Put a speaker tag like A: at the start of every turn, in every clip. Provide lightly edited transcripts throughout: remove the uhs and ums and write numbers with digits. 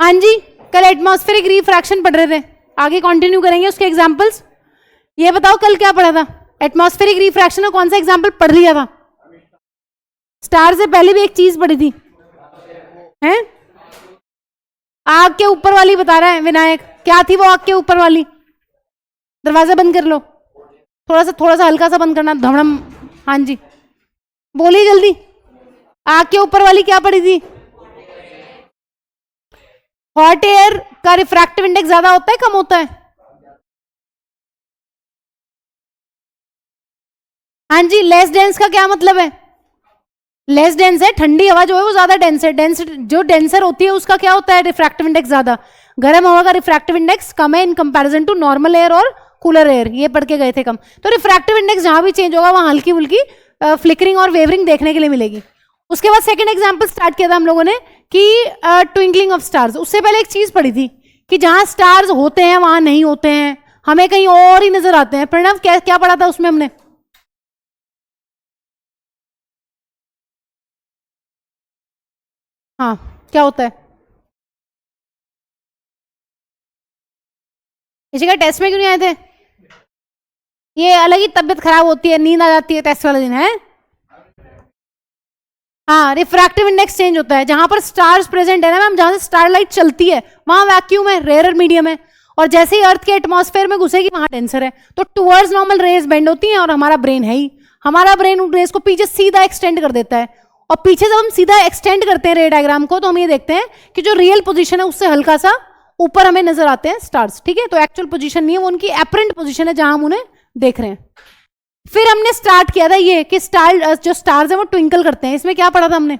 A: हाँ जी, कल atmospheric refraction पढ़ रहे थे, आगे कंटिन्यू करेंगे उसके एग्जांपल्स। ये बताओ कल क्या पढ़ा था? एटमॉस्फेरिक रिफ्रैक्शन का कौन सा एग्जांपल पढ़ लिया था? स्टार से पहले भी एक चीज पढ़ी थी, हैं? आग के ऊपर वाली बता रहा है विनायक, क्या थी वो आग के ऊपर वाली? दरवाजा बंद कर लो, थोड़ा सा हल्का सा बंद करना, धमड़म। हाँ जी, बोलिए जल्दी, आग के ऊपर वाली क्या पड़ी थी? हॉट एयर का रिफ्रैक्टिव इंडेक्स ज्यादा होता है कम होता है? हाँ जी, लेस डेंस का क्या मतलब है? लेस डेंस है, ठंडी हवा जो है वो ज्यादा डेंस है, जो डेंसर होती है उसका क्या होता है रिफ्रैक्टिव इंडेक्स ज्यादा। गर्म हवा का रिफ्रैक्टिव इंडेक्स कम है in comparison to normal air और कूलर एयर, ये पढ़ के गए थे कम। तो रिफ्रैक्टिव इंडेक्स जहां भी चेंज होगा वहां हल्की फुल्की फ्लिकरिंग और वेवरिंग देखने के लिए मिलेगी। उसके बाद सेकंड एग्जांपल स्टार्ट किया था हम लोगों ने कि ट्विंकलिंग ऑफ स्टार्स। उससे पहले एक चीज पढ़ी थी कि जहां स्टार्स होते हैं वहां नहीं होते हैं, हमें कहीं और ही नजर आते हैं। प्रणव क्या क्या पढ़ा था उसमें हमने? हाँ, क्या होता है? इसी का टेस्ट में क्यों नहीं आए थे? ये अलग ही तबियत खराब होती है, नींद आ जाती है टेस्ट वाले दिन, है? हाँ, रिफ्रैक्टिव इंडेक्स चेंज होता है जहां पर स्टार्स प्रेजेंट है ना मैम, जहां से स्टारलाइट चलती है वहां वैक्यूम है, रेयर मीडियम है, और जैसे ही अर्थ के एटमॉस्फेयर में घुसेगी वहां डेंसर है, तो टुवर्ड्स नॉर्मल रेज बेंड होती हैं। और हमारा ब्रेन है ही, हमारा ब्रेन उन रेज को पीछे सीधा एक्सटेंड कर देता है। और पीछे जब हम सीधा एक्सटेंड करते हैं रे डायग्राम को, तो हम ये देखते हैं कि जो रियल पोजीशन है उससे हल्का सा ऊपर हमें नजर आते हैं स्टार्स। ठीक है, तो एक्चुअल पोजीशन नहीं है वो, उनकी एपरेंट पोजीशन है जहां हम उन्हें देख रहे हैं। फिर हमने स्टार्ट किया था ये कि स्टार जो स्टार्स है वो ट्विंकल करते हैं। इसमें क्या पढ़ा था हमने?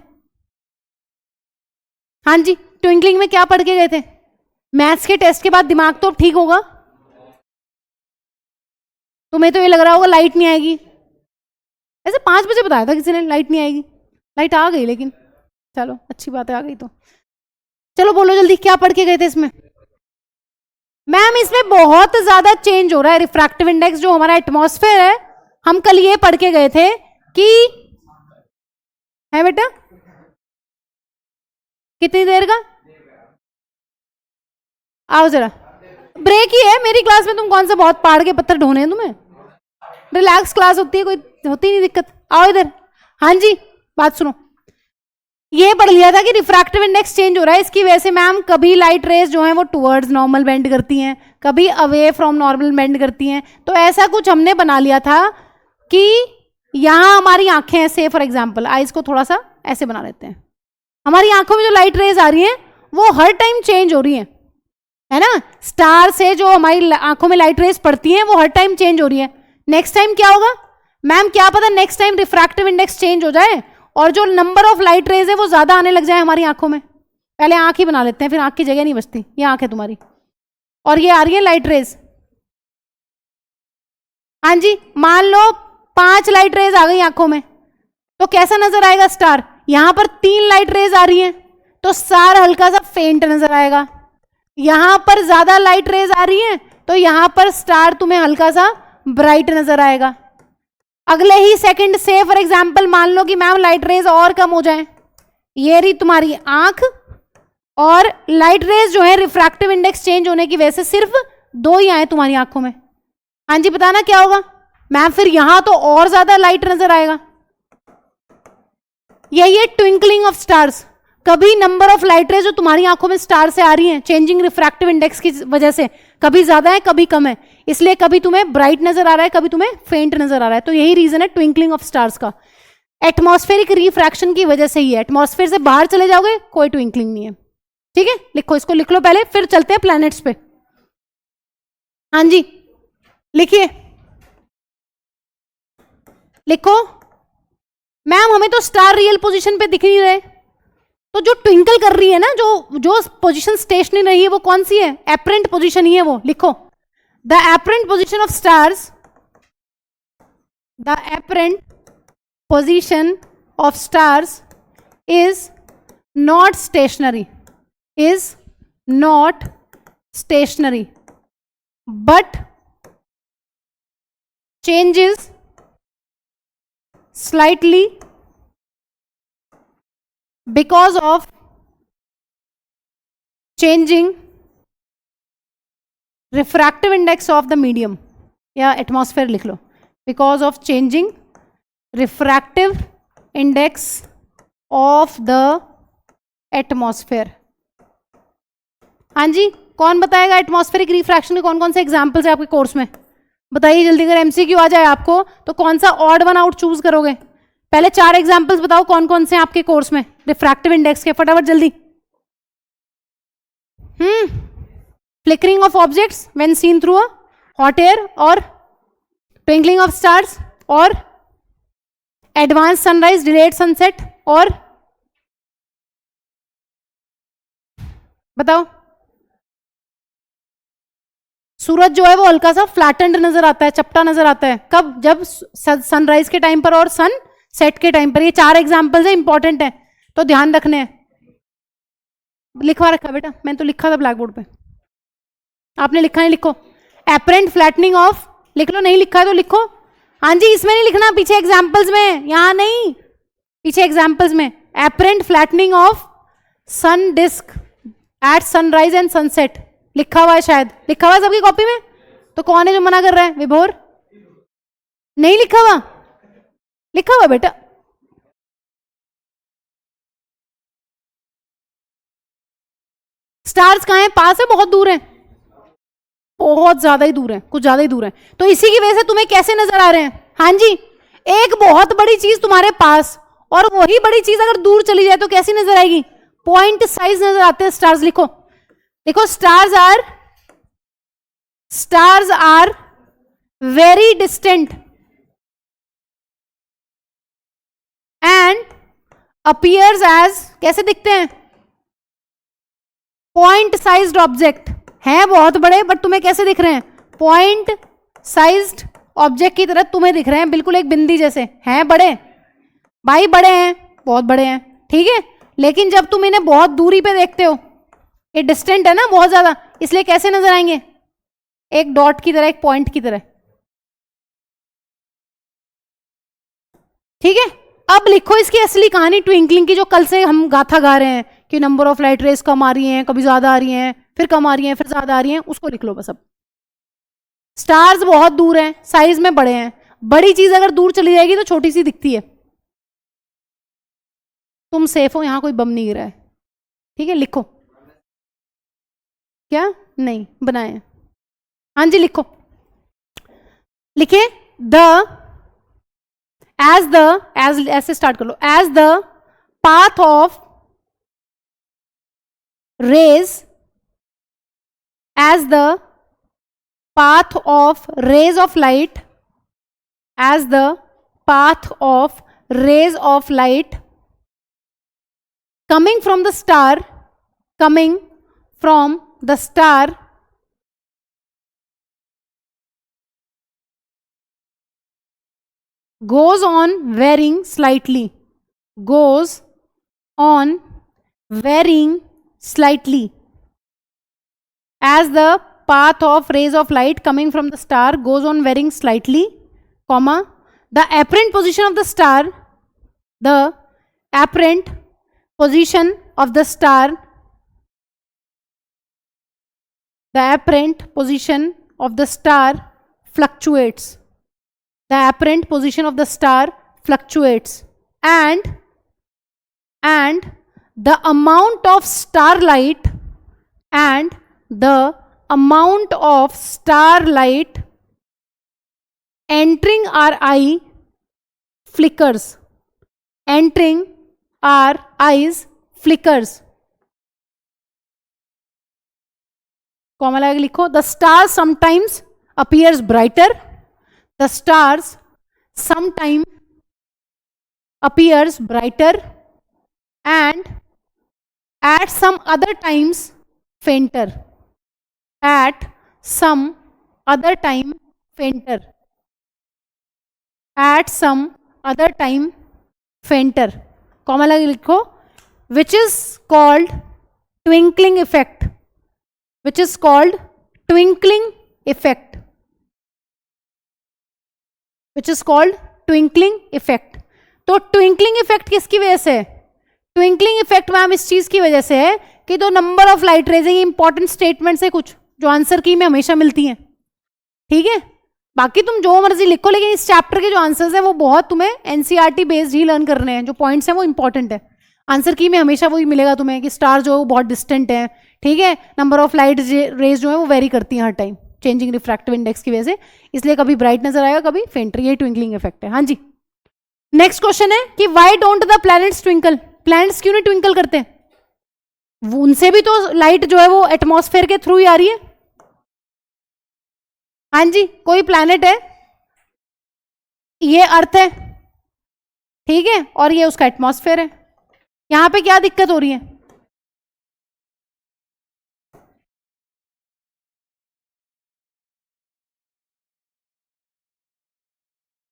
A: हाँ जी, ट्विंकलिंग में क्या पढ़ के गए थे? मैथ्स के टेस्ट के बाद दिमाग तो ठीक होगा, तुम्हें तो ये लग रहा होगा लाइट नहीं आएगी। ऐसे 5 बजे बताया था किसी ने लाइट नहीं आएगी, लाइट आ गई, लेकिन चलो अच्छी बात है आ गई तो। चलो बोलो जल्दी, क्या पढ़ के गए थे इसमें? मैम इसमें बहुत ज्यादा चेंज हो रहा है रिफ्रैक्टिव इंडेक्स, जो हमारा एटमॉस्फेयर है। हम कल ये पढ़ के गए थे कि, है बेटा, कितनी देर का? आओ जरा, ब्रेक ही है मेरी क्लास में, तुम कौन सा बहुत पहाड़ के पत्थर ढोने हैं तुम्हें? रिलैक्स क्लास होती है, कोई होती नहीं दिक्कत। आओ इधर। हाँ जी, बात सुनो, ये पढ़ लिया था कि रिफ्रैक्टिव इंडेक्स चेंज हो रहा है, इसकी वजह से मैम कभी लाइट रेज जो है वो टुवर्ड्स नॉर्मल बेंड करती हैं, कभी अवे फ्रॉम नॉर्मल बेंड करती हैं। तो ऐसा कुछ हमने बना लिया था कि यहां हमारी आंखें हैं, से फॉर एग्जाम्पल आईज को थोड़ा सा ऐसे बना लेते हैं, हमारी आंखों में जो लाइट रेज आ रही हैं वो हर टाइम चेंज हो रही हैं, है ना? स्टार से जो हमारी आंखों में लाइट रेज पड़ती हैं वो हर टाइम चेंज हो रही है। नेक्स्ट टाइम क्या होगा मैम, क्या पता next time refractive index change हो जाए और जो नंबर ऑफ लाइट रेज है वो ज्यादा आने लग जाए हमारी आंखों में। पहले आंख ही बना लेते हैं, फिर आंख की जगह नहीं बचती, ये आंख है तुम्हारी और ये आ रही है लाइट रेज। हाँ जी, मान लो 5 लाइट रेज आ गई आंखों में, तो कैसा नजर आएगा स्टार? यहां पर 3 लाइट रेज आ रही हैं तो स्टार हल्का सा फेंट नजर आएगा। यहां पर ज्यादा लाइट रेज आ रही है तो यहां पर स्टार तुम्हें हल्का सा ब्राइट नजर आएगा। अगले ही सेकंड से फॉर एग्जांपल मान लो कि मैम लाइट रेज और कम हो जाए, ये रही तुम्हारी आंख, और लाइट रेज जो है रिफ्रैक्टिव इंडेक्स चेंज होने की वजह से सिर्फ 2 ही आए तुम्हारी आंखों में। हाँ जी, बताना क्या होगा मैम? फिर यहां तो और ज्यादा लाइट नजर आएगा। यही है ट्विंकलिंग ऑफ स्टार्स। कभी नंबर ऑफ लाइट रेज जो तुम्हारी आंखों में स्टार से आ रही हैं चेंजिंग रिफ्रैक्टिव इंडेक्स की वजह से, कभी ज्यादा है कभी कम है, इसलिए कभी तुम्हें ब्राइट नजर आ रहा है कभी तुम्हें फेंट नजर आ रहा है। तो यही रीजन है ट्विंकलिंग ऑफ स्टार्स का, एटमॉस्फेरिक रिफ्रैक्शन की वजह से ही है। एटमॉस्फेयर से बाहर चले जाओगे कोई ट्विंकलिंग नहीं है। ठीक है, लिखो, इसको लिख लो पहले, फिर चलते हैं प्लैनेट्स पे। हाँ जी, लिखिए, लिखो। मैम हमें तो स्टार रियल पोजीशन पे दिख नहीं रहे, तो जो ट्विंकल कर रही है ना, जो जो पोजीशन स्टेशनरी रही है वो कौन सी है? एपरेंट पोजीशन ही है वो। लिखो, the apparent position of stars, the apparent position of stars is not stationary, is not stationary but changes slightly because of changing refractive index of the medium, या atmosphere लिख लो, because of changing refractive index of the atmosphere. हाँ जी, कौन बताएगा atmospheric refraction के कौन कौन से एग्जाम्पल्स है आपके कोर्स में? बताइए जल्दी, अगर एमसीक्यू आ जाए आपको तो कौन सा ऑड वन आउट चूज करोगे? पहले 4 एग्जाम्पल्स बताओ कौन कौन से हैं आपके कोर्स में रिफ्रैक्टिव इंडेक्स के, फटाफट जल्दी। Flickering of objects when seen through a hot air, और ट्विंकलिंग ऑफ स्टार्स, और एडवांस सनराइज डिलेड सनसेट, और बताओ। सूरज जो है वो हल्का सा फ्लैटेंड नजर आता है, चपटा नजर आता है, कब? जब सनराइज के टाइम पर और सन सेट के टाइम पर। ये 4 एग्जाम्पल्स है, इंपॉर्टेंट है तो ध्यान रखने हैं। लिखवा रखा बेटा, मैंने तो लिखा था ब्लैक बोर्ड पे, आपने लिखा नहीं? लिखो। एपरेंट फ्लैटनिंग ऑफ, लिख लो, नहीं लिखा है तो लिखो। हाँ जी, इसमें नहीं लिखना, पीछे एग्जाम्पल्स में, यहां नहीं, पीछे एग्जाम्पल्स में। Apparent flattening of sun disc at sunrise and sunset लिखा हुआ है, शायद लिखा हुआ है सबकी कॉपी में। तो कौन है जो मना कर रहा है? विभोर, नहीं लिखा हुआ? लिखा हुआ बेटा। स्टार्स कहाँ है? पास है, बहुत दूर है? बहुत ज्यादा ही दूर है, कुछ ज्यादा ही दूर है। तो इसी की वजह से तुम्हें कैसे नजर आ रहे हैं? हाँ जी, एक बहुत बड़ी चीज तुम्हारे पास और वही बड़ी चीज अगर दूर चली जाए तो कैसी नजर आएगी? पॉइंट साइज नजर आते हैं स्टार्स। लिखो देखो, stars are very distant and appears as, कैसे दिखते हैं? Point sized object. हैं बहुत बड़े, बट तुम्हें कैसे दिख रहे हैं? पॉइंट साइज्ड ऑब्जेक्ट की तरह तुम्हें दिख रहे हैं, बिल्कुल एक बिंदी जैसे। हैं बड़े भाई, बड़े हैं, बहुत बड़े हैं, ठीक है। लेकिन जब तुम इन्हें बहुत दूरी पे देखते हो, ये डिस्टेंट है ना बहुत ज्यादा, इसलिए कैसे नजर आएंगे? एक डॉट की तरह, एक पॉइंट की तरह, ठीक है। अब लिखो इसकी असली कहानी ट्विंकलिंग की, जो कल से हम गाथा गा रहे हैं कि नंबर ऑफ लाइट रेज कम आ रही हैं, कभी ज्यादा आ रही हैं, फिर कम आ रही हैं, फिर ज्यादा आ रही हैं, उसको लिख लो बस। अब स्टार्स बहुत दूर हैं, साइज में बड़े हैं। बड़ी चीज अगर दूर चली जाएगी तो छोटी सी दिखती है। तुम सेफ हो, यहां कोई बम नहीं गिरा है, ठीक है। लिखो। क्या? नहीं बनाए? हाँ जी लिखो, लिखिए। एज ऐसे स्टार्ट कर लो। As the path of rays, as the path of rays of light, as the path of rays of light coming from the star goes on varying slightly, as the path of rays of light coming from the star goes on varying slightly, comma, the apparent position of the star fluctuates. The apparent position of the star fluctuates, and the amount of starlight entering our eye flickers. Comma लगा के लिखो। The star sometimes appears brighter. The stars sometimes appears brighter and at some other times fainter. At some other time fainter. At some other time fainter. Comma लगा के लिखो। Which is called twinkling effect. Which is called twinkling effect. Which is called twinkling effect. तो twinkling effect किसकी वजह से है? Twinkling effect ma'am इस चीज की वजह से है कि तो नंबर ऑफ लाइट रेज, ये इंपॉर्टेंट स्टेटमेंट्स है कुछ जो आंसर की में हमेशा मिलती हैं, ठीक है। बाकी तुम जो मर्जी लिखो, लेकिन इस चैप्टर के जो आंसर्स है वो बहुत तुम्हें एनसीईआरटी बेस्ड ही लर्न करने हैं, जो पॉइंट्स हैं वो इंपॉर्टेंट है। आंसर की में हमेशा वही मिलेगा तुम्हें कि स्टार जो है वो बहुत डिस्टेंट है, ठीक है, नंबर ऑफ लाइट रेज जो है वो वेरी करती हैं हर टाइम चेंजिंग रिफ्रैक्टिव इंडेक्स की वजह से, इसलिए कभी ब्राइट नजर आएगा कभी फेंट, ये ट्विंकलिंग इफेक्ट है। हाँ जी, नेक्स्ट क्वेश्चन है कि why don't the planets twinkle, planets क्यों नहीं ट्विंकल करते? उनसे भी तो लाइट जो है वो एटमॉस्फेयर के थ्रू ही आ रही है। हाँ जी, कोई प्लैनेट है, ये अर्थ है, ठीक है, और ये उसका एटमॉस्फेयर है, यहां पे क्या दिक्कत हो रही है?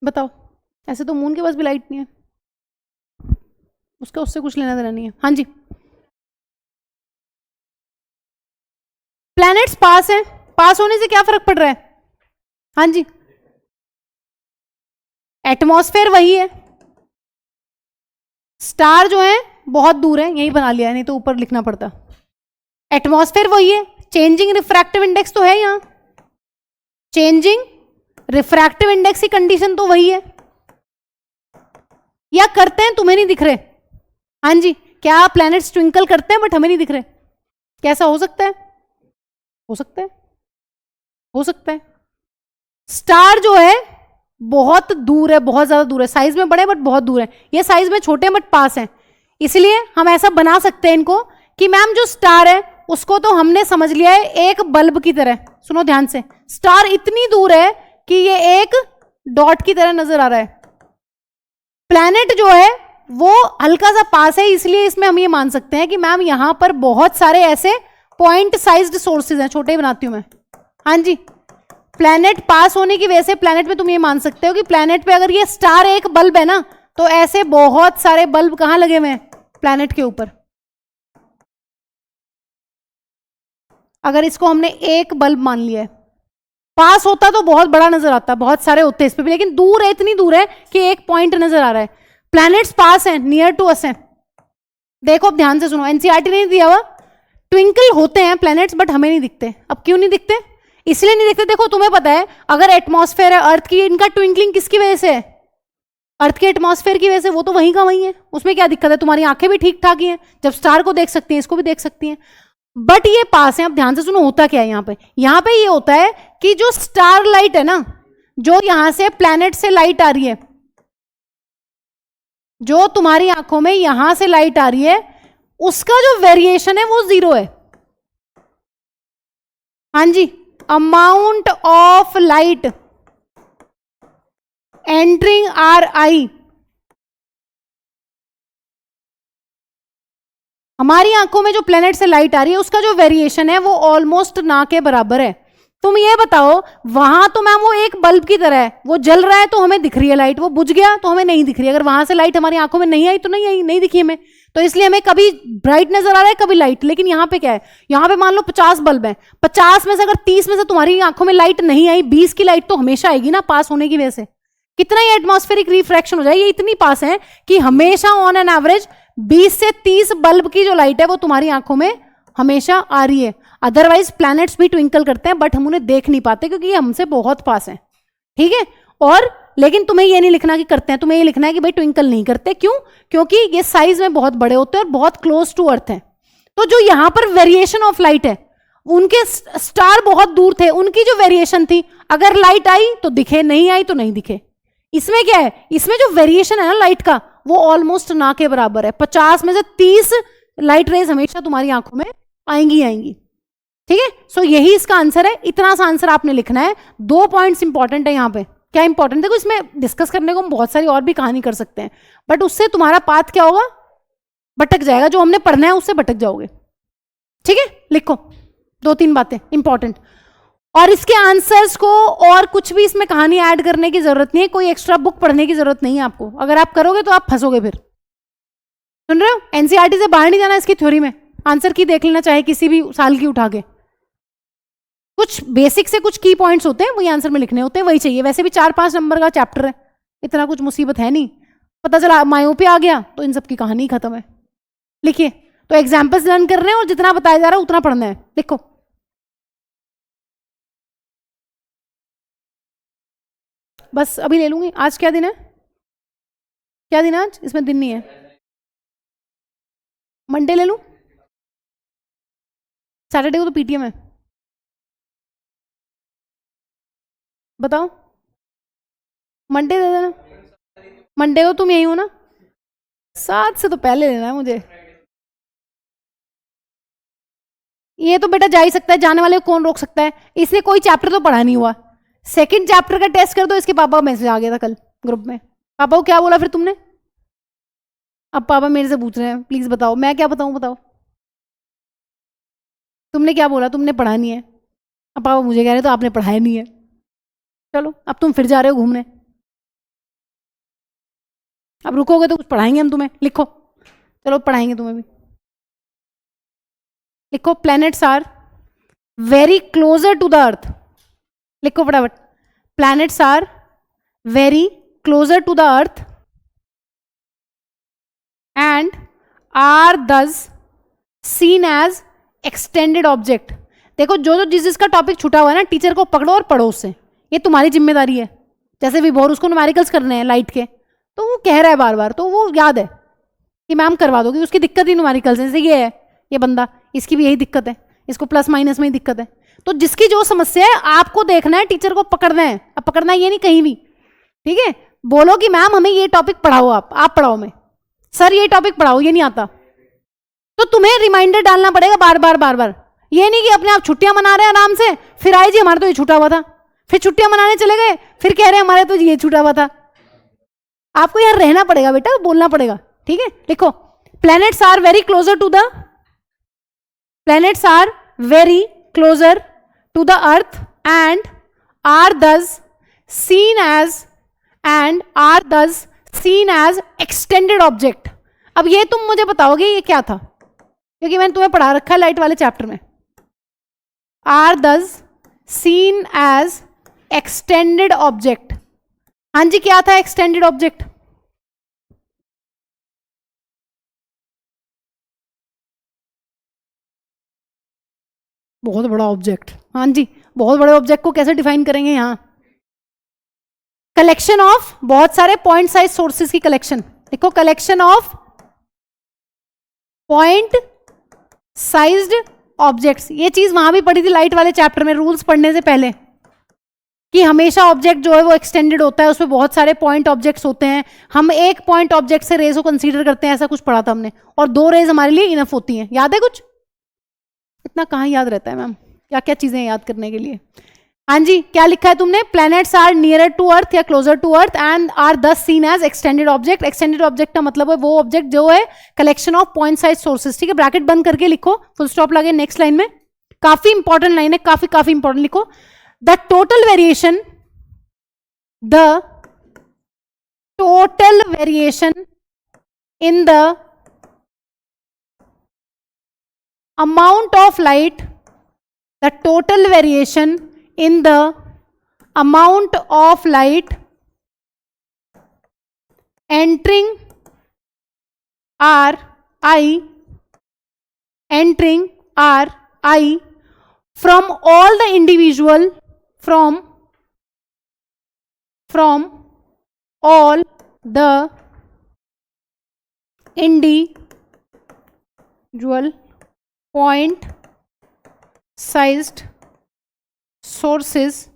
A: बताओ, ऐसे तो मून के पास भी लाइट नहीं है, उसका उससे कुछ लेना देना नहीं है। हाँ जी, प्लैनेट्स पास है, पास होने से क्या फर्क पड़ रहा है? हाँ जी, एटमॉस्फेयर वही है, स्टार जो है बहुत दूर है, यही बना लिया है, नहीं तो ऊपर लिखना पड़ता। एटमॉस्फेयर वही है, चेंजिंग रिफ्रैक्टिव इंडेक्स तो है यहां, चेंजिंग रिफ्रैक्टिव इंडेक्स की कंडीशन तो वही है, या करते हैं तुम्हें नहीं दिख रहे? हाँ जी, क्या प्लैनेट्स ट्विंकल करते हैं बट हमें नहीं दिख रहे? कैसा हो सकता है? हो सकता है, हो सकता है। स्टार जो है बहुत दूर है, बहुत ज्यादा दूर है, साइज में बड़े बट बहुत दूर है, ये साइज में छोटे हैं बट पास हैं, इसलिए हम ऐसा बना सकते हैं इनको कि मैम जो स्टार है उसको तो हमने समझ लिया है एक बल्ब की तरह। सुनो ध्यान से, स्टार इतनी दूर है कि ये एक डॉट की तरह नजर आ रहा है, प्लैनेट जो है वो हल्का सा पास है, इसलिए इसमें हम ये मान सकते हैं कि मैम यहां पर बहुत सारे ऐसे पॉइंट साइज्ड सोर्सेज हैं, छोटे ही बनाती हूं मैं। हाँ जी, प्लैनेट पास होने की वजह से प्लैनेट पे तुम ये मान सकते हो कि प्लैनेट पे अगर ये स्टार एक बल्ब है ना, तो ऐसे बहुत सारे बल्ब कहां लगे हुए हैं? प्लैनेट के ऊपर। अगर इसको हमने एक बल्ब मान लिया है, पास होता तो बहुत बड़ा नजर आता, बहुत सारे होते इस पे भी, लेकिन दूर है, इतनी दूर है कि एक पॉइंट नजर आ रहा है। प्लैनेट्स पास हैं, नियर टू अस हैं। देखो अब ध्यान से सुनो, एनसीईआरटी ने दिया हुआ ट्विंकल होते हैं प्लैनेट्स बट हमें नहीं दिखते। अब क्यों नहीं दिखते? इसलिए नहीं दिखते, देखो तुम्हें पता है अगर एटमॉस्फेयर है अर्थ की, इनका ट्विंकलिंग किसकी वजह से है? अर्थ के एटमॉस्फेयर की वजह से, वो तो वहीं का वहीं है, उसमें क्या दिक्कत है? तुम्हारी आंखें भी ठीक ठाक ही हैं, जब स्टार को देख सकती हैं इसको भी देख सकती हैं, बट ये पास है। अब ध्यान से सुनो, होता क्या है यहाँ पे? यहाँ पे ये होता है कि जो स्टार लाइट है ना, जो यहां से प्लैनेट से लाइट आ रही है, जो तुम्हारी आंखों में यहां से लाइट आ रही है, उसका जो वेरिएशन है वो 0 है। हाँ जी, amount of light entering our eye, हमारी आंखों में जो प्लेनेट से लाइट आ रही है उसका जो वेरिएशन है वो ऑलमोस्ट ना के बराबर है। तुम ये बताओ, वहां तो मैम वो एक बल्ब की तरह है, वो जल रहा है तो हमें दिख रही है लाइट, वो बुझ गया तो हमें नहीं दिख रही है। अगर वहां से लाइट हमारी आंखों में नहीं आई तो नहीं आई, नहीं दिखी हमें, तो इसलिए हमें कभी ब्राइट नजर आ रहा है कभी लाइट। लेकिन यहाँ पे क्या है, यहाँ पे मान लो 50 बल्ब है, 50 में से अगर 30 में से तुम्हारी आंखों में लाइट नहीं आई, 20 की लाइट तो हमेशा आएगी ना, पास होने की वजह से। कितना ही एटमॉस्फेरिक रिफ्रैक्शन हो जाए, ये इतनी पास है कि हमेशा ऑन एन एवरेज 20 से 30 बल्ब की जो लाइट है वो तुम्हारी आंखों में हमेशा आ रही है। अदरवाइज प्लैनेट्स भी ट्विंकल करते हैं बट हम उन्हें देख नहीं पाते क्योंकि ये हमसे बहुत पास है, ठीक है। और लेकिन तुम्हें ये नहीं लिखना कि करते हैं, तुम्हें ये लिखना है कि भाई ट्विंकल नहीं करते। क्यों? क्योंकि ये साइज में बहुत बड़े होते हैं और बहुत क्लोज टू अर्थ है। तो जो यहां पर वेरिएशन ऑफ लाइट है, उनके स्टार बहुत दूर थे, उनकी जो वेरिएशन थी, अगर लाइट आई तो दिखे, नहीं आई तो नहीं दिखे। इसमें क्या है, इसमें जो वेरिएशन है ना लाइट का, वो ऑलमोस्ट ना के बराबर है। 50 में से 30 लाइट रेज हमेशा तुम्हारी आंखों में आएंगी आएंगी, ठीक है। सो यही इसका आंसर है, इतना सा आंसर आपने लिखना है। 2 पॉइंट्स इंपॉर्टेंट है यहाँ पे। क्या इंपॉर्टेंट? देखो इसमें डिस्कस करने को हम बहुत सारी और भी कहानी कर सकते हैं, बट उससे तुम्हारा पाथ क्या होगा, भटक जाएगा। जो हमने पढ़ना है उससे भटक जाओगे, ठीक है। लिखो 2-3 बातें इंपॉर्टेंट, और इसके आंसर्स को और कुछ भी इसमें कहानी ऐड करने की जरूरत नहीं है, कोई एक्स्ट्रा बुक पढ़ने की जरूरत नहीं है आपको। अगर आप करोगे तो आप फंसोगे फिर। सुन रहे हो? एनसीईआरटी से बाहर नहीं जाना इसकी थ्योरी में। आंसर की देख लेना चाहे किसी भी साल की उठा के, कुछ बेसिक से कुछ की पॉइंट्स होते हैं वही आंसर में लिखने होते हैं, वही चाहिए। वैसे भी 4-5 नंबर का चैप्टर है, इतना कुछ मुसीबत है नहीं। पता चला मायोपिया आ गया तो इन सब की कहानी खत्म है। लिखिए तो एग्जाम्पल्स लर्न कर रहे हैं और जितना बताया जा रहा है उतना पढ़ना है। लिखो। बस अभी ले लूंगी। आज क्या दिन है? क्या दिन है आज? इसमें दिन नहीं है। मंडे ले लूं? सैटरडे को तो पीटीएम है। बताओ। मंडे दे देना। मंडे को तुम यही हो ना? 7 से तो पहले लेना है मुझे। ये तो बेटा जा ही सकता है, जाने वाले को कौन रोक सकता है? इसने कोई चैप्टर तो पढ़ा नहीं हुआ। सेकंड चैप्टर का टेस्ट कर दो। इसके पापा का मैसेज आ गया था कल ग्रुप में। पापा को क्या बोला फिर तुमने? अब पापा मेरे से पूछ रहे हैं, प्लीज बताओ। मैं क्या बताऊं? बताओ। तुमने क्या बोला? तुमने पढ़ा नहीं है। अब पापा मुझे कह रहे तो आपने पढ़ाया नहीं है। चलो अब तुम फिर जा रहे हो घूमने। अब रुकोगे तो कुछ पढ़ाएंगे हम तुम्हें। लिखो। चलो पढ़ाएंगे तुम्हें भी। लिखो। Planets are very closer to the earth. लिखो फटाफट। Planets are very closer to the earth and are thus seen as extended object. देखो जो जो जिस जिसका टॉपिक छूटा हुआ है ना, टीचर को पकड़ो और पढ़ो उससे। ये तुम्हारी जिम्मेदारी है। जैसे विभोर, उसको न्यूमेरिकल्स करने हैं लाइट के, तो वो कह रहा है बार बार, तो वो याद है कि मैम करवा दोगी। उसकी दिक्कत ही न्यूमेरिकल्स है। जैसे ये है, ये बंदा, इसकी भी यही दिक्कत है, इसको प्लस माइनस में ही दिक्कत है। तो जिसकी जो समस्या है आपको देखना है, टीचर को पकड़ना है। अब पकड़ना ये नहीं कहीं भी, ठीक है? बोलो कि मैम हमें ये टॉपिक पढ़ाओ, आप पढ़ाओ। मैं सर ये टॉपिक पढ़ाओ, ये नहीं आता। तो तुम्हें रिमाइंडर डालना पड़ेगा बार बार बार बार। ये नहीं कि अपने आप छुट्टियां मना रहे हैं आराम से, फिर आए जी हमारा तो ये छूटा हुआ था, फिर छुट्टियां मनाने चले गए, फिर कह रहे हैं हमारे तो ये छूटा हुआ था। आपको यहाँ रहना पड़ेगा बेटा, बोलना पड़ेगा, ठीक है? लिखो। Planets are very closer to the planets are very closer to the earth and are thus seen as extended object। अब ये तुम मुझे बताओगे ये क्या था, क्योंकि मैंने तुम्हें पढ़ा रखा है लाइट वाले चैप्टर में। are thus seen as extended object। हाँ जी, क्या था extended object? बहुत बड़ा ऑब्जेक्ट। हाँ जी, बहुत बड़े ऑब्जेक्ट को कैसे डिफाइन करेंगे यहाँ? कलेक्शन ऑफ बहुत सारे पॉइंट साइज सोर्सेज की कलेक्शन। देखो, collection of point sized objects. ये चीज वहां भी पढ़ी थी लाइट वाले चैप्टर में, रूल्स पढ़ने से पहले, कि हमेशा ऑब्जेक्ट जो है वो एक्सटेंडेड होता है, उसमें बहुत सारे पॉइंट ऑब्जेक्ट्स होते हैं। हम एक पॉइंट ऑब्जेक्ट से रेज को कंसीडर करते हैं, ऐसा कुछ पढ़ा था हमने, और 2 रेज हमारे लिए इनफ होती हैं। याद है कुछ? इतना कहाँ याद रहता है मैम, क्या क्या चीजें याद करने के लिए। हाँ जी, क्या लिखा है तुमने? Planets are nearer to earth या closer to earth and are thus seen as extended object. Extended object का मतलब है वो ऑब्जेक्ट जो है collection of point size sources. ठीक है, ब्रैकेट बंद करके लिखो, फुल स्टॉप लगे नेक्स्ट लाइन में। काफी इंपॉर्टेंट लाइन है, काफी काफी इंपॉर्टेंट। लिखो, the total variation in the amount of light, the total variation in the amount of light entering our eye from all the individual from all the individual point sized sources,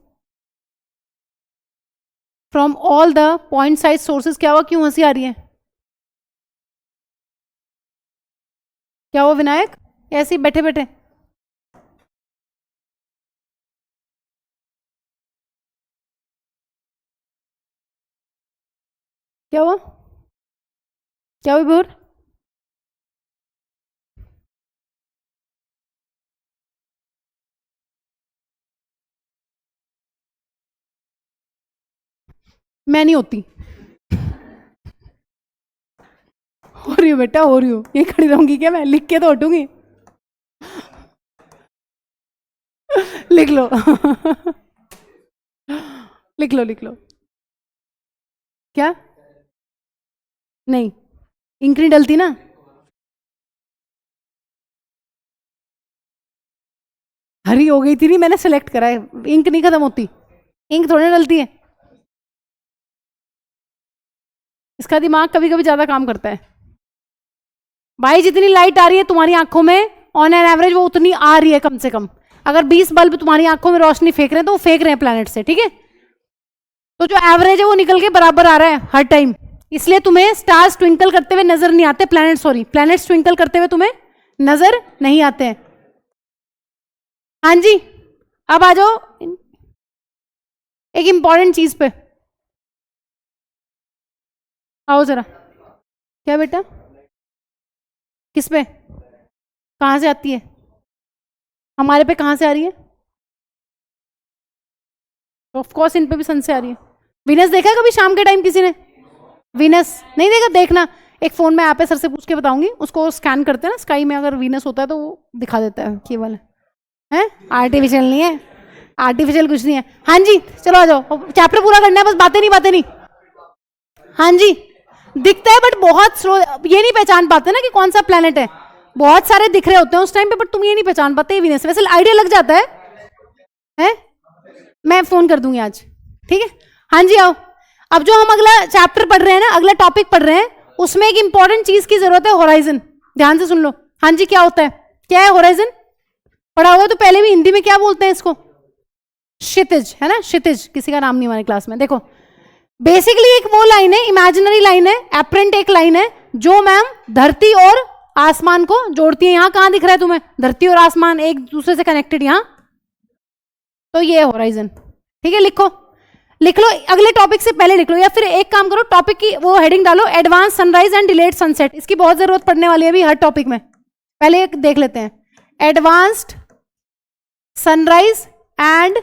A: from all the point sized sources। क्या हुआ, क्यों हंसी आ रही है? क्या हुआ विनायक, ऐसे ही बैठे बैठे? क्या हुआ, क्या हुआ विभोर? मैं नहीं होती। हो रही हूँ बेटा, हो रही हूँ। ये खड़ी रहूंगी क्या मैं? लिख के तो हटूंगी। लिख लो। लिख लो, लिख लो। क्या? नहीं, इंक नहीं डलती ना। हरी हो गई थी, नहीं मैंने सेलेक्ट करा है, इंक नहीं खत्म होती, इंक थोड़ी डलती है। इसका दिमाग कभी कभी ज्यादा काम करता है। भाई जितनी लाइट आ रही है तुम्हारी आंखों में ऑन एन एवरेज वो उतनी आ रही है कम से कम। अगर 20 बल्ब तुम्हारी आंखों में रोशनी फेंक रहे हैं तो वो फेंक रहे हैं प्लैनेट से, ठीक है। तो जो एवरेज है वो निकल के बराबर आ रहा है हर टाइम, इसलिए तुम्हें स्टार्स ट्विंकल करते हुए नजर नहीं आते, प्लैनेट्स ट्विंकल करते हुए तुम्हें नजर नहीं आते हैं। हाँ जी, अब आ जाओ एक इंपॉर्टेंट चीज पे, आओ जरा। क्या बेटा, किस पे, कहां से आती है, हमारे पे कहां से आ रही है? ऑफ कोर्स इन पे भी सन से आ रही है। वीनस देखा है कभी शाम के टाइम किसी ने? वीनस नहीं देखा? देखना, एक फोन में ऐप है, सर से पूछ के बताऊंगी, उसको स्कैन करते हैं ना, स्काई में अगर वीनस होता है तो वो दिखा देता है ये वाला है। आर्टिफिशियल नहीं है, आर्टिफिशियल कुछ नहीं है। हाँ जी चलो आ जाओ, चैप्टर पूरा करना है, बस बातें नहीं। हाँ जी दिखता है बट बहुत स्लो, ये नहीं पहचान पाते ना कि कौन सा प्लेनेट है, बहुत सारे दिख रहे होते हैं उस टाइम पे, बट तुम ये नहीं पहचान पाते वीनस। वैसे आइडिया लग जाता है? मैं फोन कर दूंगी आज, ठीक है। हाँ जी आओ, अब जो हम अगला चैप्टर पढ़ रहे हैं ना, अगला टॉपिक पढ़ रहे हैं, उसमें एक इंपॉर्टेंट चीज की जरूरत है, होराइजन। ध्यान से सुन लो। हाँ जी क्या होता है, क्या है होराइजन? पढ़ा हुआ तो पहले भी, हिंदी में क्या बोलते हैं इसको? क्षितिज, है ना, क्षितिज। किसी का नाम नहीं हमारी क्लास में। देखो बेसिकली एक वो लाइन है, इमेजिनरी लाइन है, एपरेंट एक लाइन है, जो मैम धरती और आसमान को जोड़ती है। यहां कहां दिख रहा है तुम्हें? धरती और आसमान एक दूसरे से कनेक्टेड यहां, तो ये है होराइजन, ठीक है। लिख लो, अगले टॉपिक से पहले लिख लो, या फिर एक काम करो, टॉपिक की वो हेडिंग डालो, advance sunrise and delayed sunset. इसकी बहुत जरूरत पड़ने वाली है अभी हर टॉपिक में। पहले एक देख लेते हैं, advanced sunrise and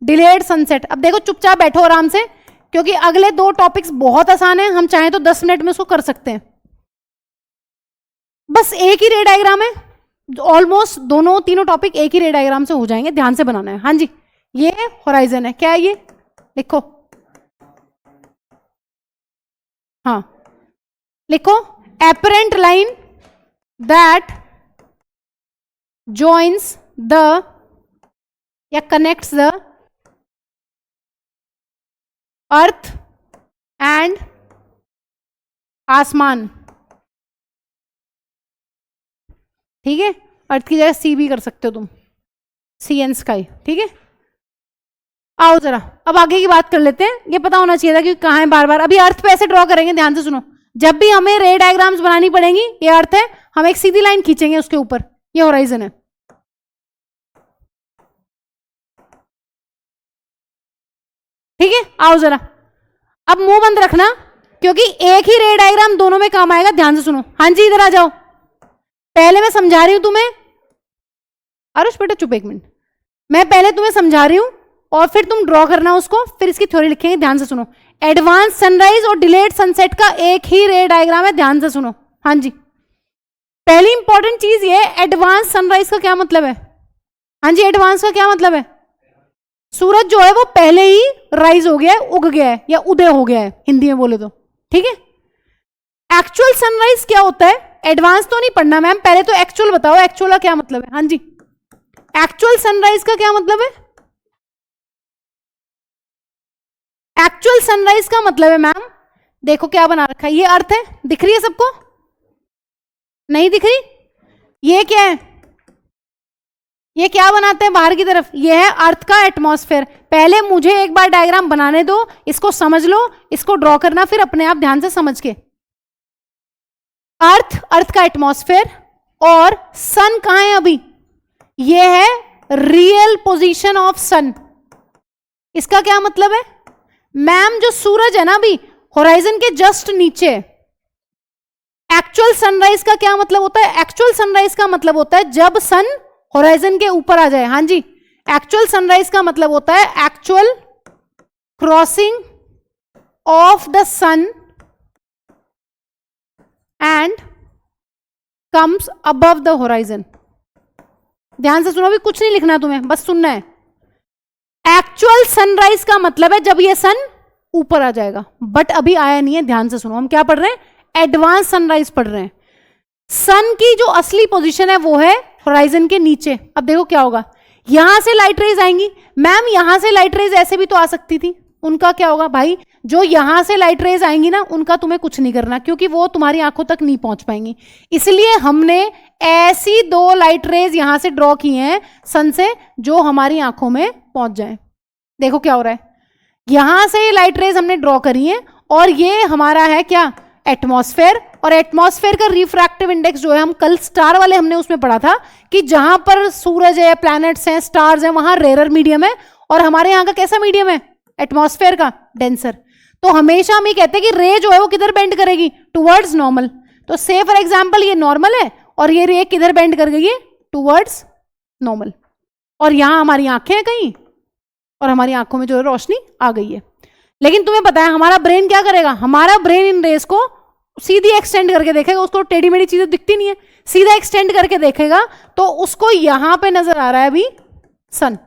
A: delayed sunset. अब देखो चुपचाप बैठो आराम से, क्योंकि अगले 2 टॉपिक्स बहुत आसान है, हम चाहें तो 10 मिनट में उसको कर सकते हैं। बस एक ही रे डायग्राम है, ऑलमोस्ट दोनों तीनों टॉपिक एक ही रे डायग्राम से हो जाएंगे, ध्यान से बनाना है। हाँ जी ये होराइजन है, क्या है ये? लिखो, हाँ लिखो, apparent line that joins the या कनेक्ट्स द अर्थ एंड आसमान, ठीक है। अर्थ की जगह सी भी कर सकते हो तुम, सी एंड स्काई, ठीक है। आओ जरा अब आगे की बात कर लेते हैं। ये पता होना चाहिए था कि कहाँ है बार बार। अभी अर्थ पे ऐसे ड्रॉ करेंगे, ध्यान से सुनो। जब भी हमें रे डायग्राम्स बनानी पड़ेंगी, ये अर्थ है, हम एक सीधी लाइन खींचेंगे उसके ऊपर, ये होराइजन है, ठीक है। आओ जरा, अब मुंह बंद रखना, क्योंकि एक ही रे डायग्राम दोनों में काम आएगा। ध्यान से सुनो। हाँ जी इधर आ जाओ, पहले मैं समझा रही हूं तुम्हें। आरुष बेटा चुप एक मिनट, मैं पहले तुम्हें समझा रही हूं और फिर तुम ड्रॉ करना उसको, फिर इसकी थ्योरी लिखेंगे। ध्यान से सुनो, एडवांस सनराइज और डिलेड सनसेट का एक ही रे डायग्राम है, ध्यान से सुनो। हाँ जी पहली इंपॉर्टेंट चीज ये, एडवांस सनराइज का क्या मतलब है? हाँ जी एडवांस का क्या मतलब है? सूरज जो है वो पहले ही राइज हो गया है, उग गया है, या उदय हो गया है हिंदी में बोले तो, ठीक है। एक्चुअल सनराइज क्या होता है? एडवांस तो नहीं पढ़ना मैम, पहले तो एक्चुअल बताओ, एक्चुअल का क्या मतलब है? हाँ जी एक्चुअल सनराइज का क्या मतलब है? एक्चुअल सनराइज का मतलब है मैम, देखो क्या बना रखा है, ये अर्थ है, दिख रही है सबको? नहीं दिख रही? ये क्या है? ये क्या बनाते हैं बाहर की तरफ? ये है अर्थ का एटमॉस्फेयर। पहले मुझे एक बार डायग्राम बनाने दो, इसको समझ लो, इसको ड्रॉ करना फिर अपने आप ध्यान से समझ के। अर्थ का एटमॉस्फेयर, और सन कहां है अभी? ये है रियल पोजीशन ऑफ सन। इसका क्या मतलब है मैम? जो सूरज है ना अभी होराइजन के जस्ट नीचे। एक्चुअल सनराइज का क्या मतलब होता है? एक्चुअल सनराइज का मतलब होता है जब सन होराइजन के ऊपर आ जाए। हाँ जी एक्चुअल सनराइज का मतलब होता है actual crossing of the sun and comes above the horizon. ध्यान से सुनो, अभी कुछ नहीं लिखना तुम्हें, बस सुनना है। एक्चुअल सनराइज का मतलब है जब ये सन ऊपर आ जाएगा, बट अभी आया नहीं है। ध्यान से सुनो, हम क्या पढ़ रहे हैं? एडवांस सनराइज पढ़ रहे हैं। सन की जो असली पोजीशन है वो है होराइजन के नीचे। अब देखो क्या होगा, यहां से लाइट रेज आएंगी। मैम यहां से लाइट रेज ऐसे भी तो आ सकती थी, उनका क्या होगा भाई? जो यहां से लाइट रेज आएंगी ना, उनका तुम्हें कुछ नहीं करना, क्योंकि वो तुम्हारी आंखों तक नहीं पहुंच पाएंगी। इसलिए हमने ऐसी 2 लाइट रेज यहां से ड्रॉ की हैं सन से, जो हमारी आंखों में पहुंच जाए। देखो क्या हो रहा है, यहां से लाइट रेज हमने ड्रॉ करी है, और ये हमारा है क्या? एटमॉस्फेयर। और एटमॉस्फेयर का रिफ्रैक्टिव इंडेक्स जो है, हम कल स्टार वाले हमने उसमें पढ़ा था कि जहां पर सूरज है, प्लैनेट्स हैं, स्टार्स हैं, वहां रेयर मीडियम है, और हमारे यहां का कैसा मीडियम है? एटमॉस्फेयर का डेंसर। तो हमेशा हम ये कहते हैं कि रे जो है वो किधर बेंड करेगी? Towards normal. तो से फॉर एग्जांपल ये नॉर्मल है, और ये रे किधर बेंड कर गई है? Towards normal. और यहां हमारी आंखें हैं कहीं, और हमारी आंखों में जो है रोशनी आ गई है। लेकिन तुम्हें पता है हमारा ब्रेन क्या करेगा? हमारा ब्रेन इन रेस को सीधी एक्सटेंड करके देखेगा, उसको टेढ़ी मेढ़ी चीजें दिखती नहीं है, सीधा एक्सटेंड करके देखेगा, तो उसको यहां पे नजर आ रहा है अभी सन।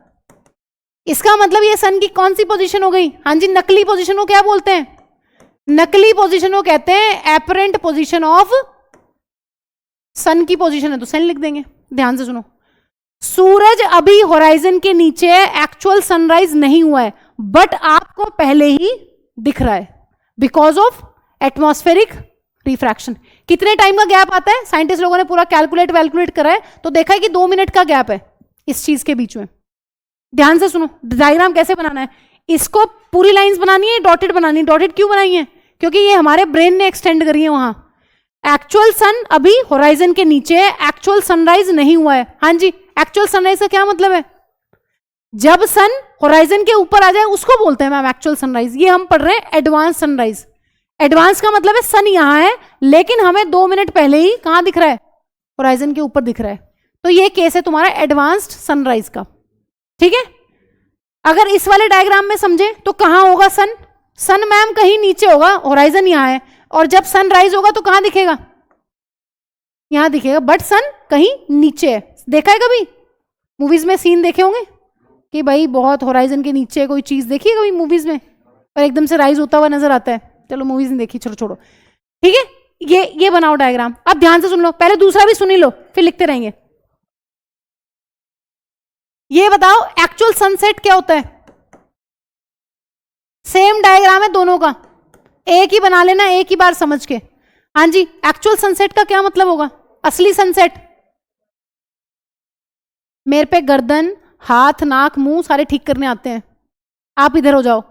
A: इसका मतलब ये सन की कौन सी पोजीशन हो गई? हाँ जी, नकली पोजीशन को क्या बोलते हैं? नकली पोजीशन को कहते हैं एपरेंट पोजीशन ऑफ सन। की पोजीशन है तो सन लिख देंगे। ध्यान से सुनो, सूरज अभी होराइजन के नीचे है, एक्चुअल सनराइज नहीं हुआ है, बट आपको पहले ही दिख रहा है बिकॉज ऑफ एटमॉस्फेरिक रिफ्रैक्शन। कितने टाइम का गैप आता है? साइंटिस्ट लोगों ने पूरा कैलकुलेट करा है, तो देखा है कि 2 मिनट का गैप है इस चीज के बीच में। ध्यान से सुनो, डायग्राम कैसे बनाना है। इसको पूरी लाइंस बनानी है, डॉटेड बनानी है। डॉटेड क्यों बनाई है? क्योंकि ये हमारे ब्रेन ने एक्सटेंड करी है वहां। एक्चुअल सन अभी होराइजन के नीचे है, एक्चुअल सनराइज नहीं हुआ है। हाँ जी, एक्चुअल सनराइज का क्या मतलब है? जब सन होराइजन के ऊपर आ जाए उसको बोलते हैं मैम एक्चुअल सनराइज। ये हम पढ़ रहे हैं एडवांस सनराइज। एडवांस का मतलब है सन यहां है, लेकिन हमें 2 मिनट पहले ही कहां दिख रहा है? होराइजन के ऊपर दिख रहा है। तो ये केस है तुम्हारा एडवांस्ड सनराइज का। ठीक है, अगर इस वाले डायग्राम में समझे तो कहां होगा सन? सन मैम कहीं नीचे होगा, होराइजन यहां है, और जब सन राइज होगा तो कहां दिखेगा? यहां दिखेगा, बट सन कहीं नीचे है। देखा है कभी मूवीज में सीन देखे होंगे कि भाई बहुत होराइजन के नीचे कोई चीज देखी है कभी मूवीज में, और एकदम से राइज होता हुआ नजर आता है? चलो मूवीज नहीं देखी, छोड़ो छोड़ो। ठीक है, ये बनाओ डायग्राम। अब ध्यान से सुन लो, पहले दूसरा भी सुन ही लो, फिर लिखते रहेंगे। ये बताओ एक्चुअल सनसेट क्या होता है? सेम डायग्राम है दोनों का, एक ही बना लेना एक ही बार समझ के। हाँ जी, एक्चुअल सनसेट का क्या मतलब होगा? असली सनसेट। मेरे पे गर्दन, हाथ, नाक, मुंह सारे ठीक करने आते हैं, आप इधर हो जाओ।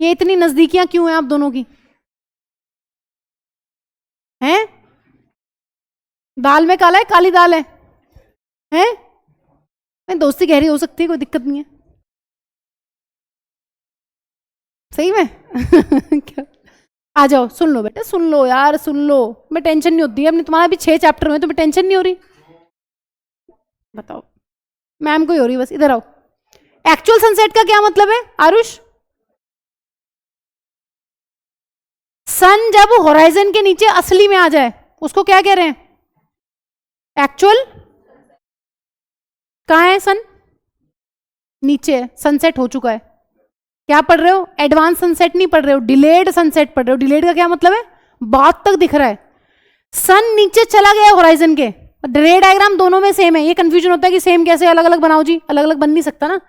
A: ये इतनी नजदीकियां क्यों हैं आप दोनों की? हैं? दाल में काला है, काली दाल है? हैं? मैं दोस्ती गहरी हो सकती है, कोई दिक्कत नहीं है। सही में क्या? आ जाओ, सुन लो बेटा, सुन लो यार, सुन लो। मैं टेंशन नहीं होती है अपनी, तुम्हारा भी 6 चैप्टर में, तुम्हें टेंशन नहीं हो रही? बताओ, मैम को ही हो रही, बस इधर आओ। एक्चुअल सनसेट का क्या मतलब है आरुष? सन जब होराइजन के नीचे असली में आ जाए उसको क्या कह रहे हैं? एक्चुअल। कहां है सन? नीचे है, सनसेट हो चुका है। क्या पढ़ रहे हो? एडवांस सनसेट नहीं पढ़ रहे हो, डिलेड सनसेट पढ़ रहे हो। डिलेड का क्या मतलब है? बाद तक दिख रहा है। सन नीचे चला गया होराइजन के। रे डायग्राम दोनों में सेम है, ये कंफ्यूजन होता है कि सेम कैसे अलग अलग बनाओ जी, अलग अलग बन नहीं सकता ना।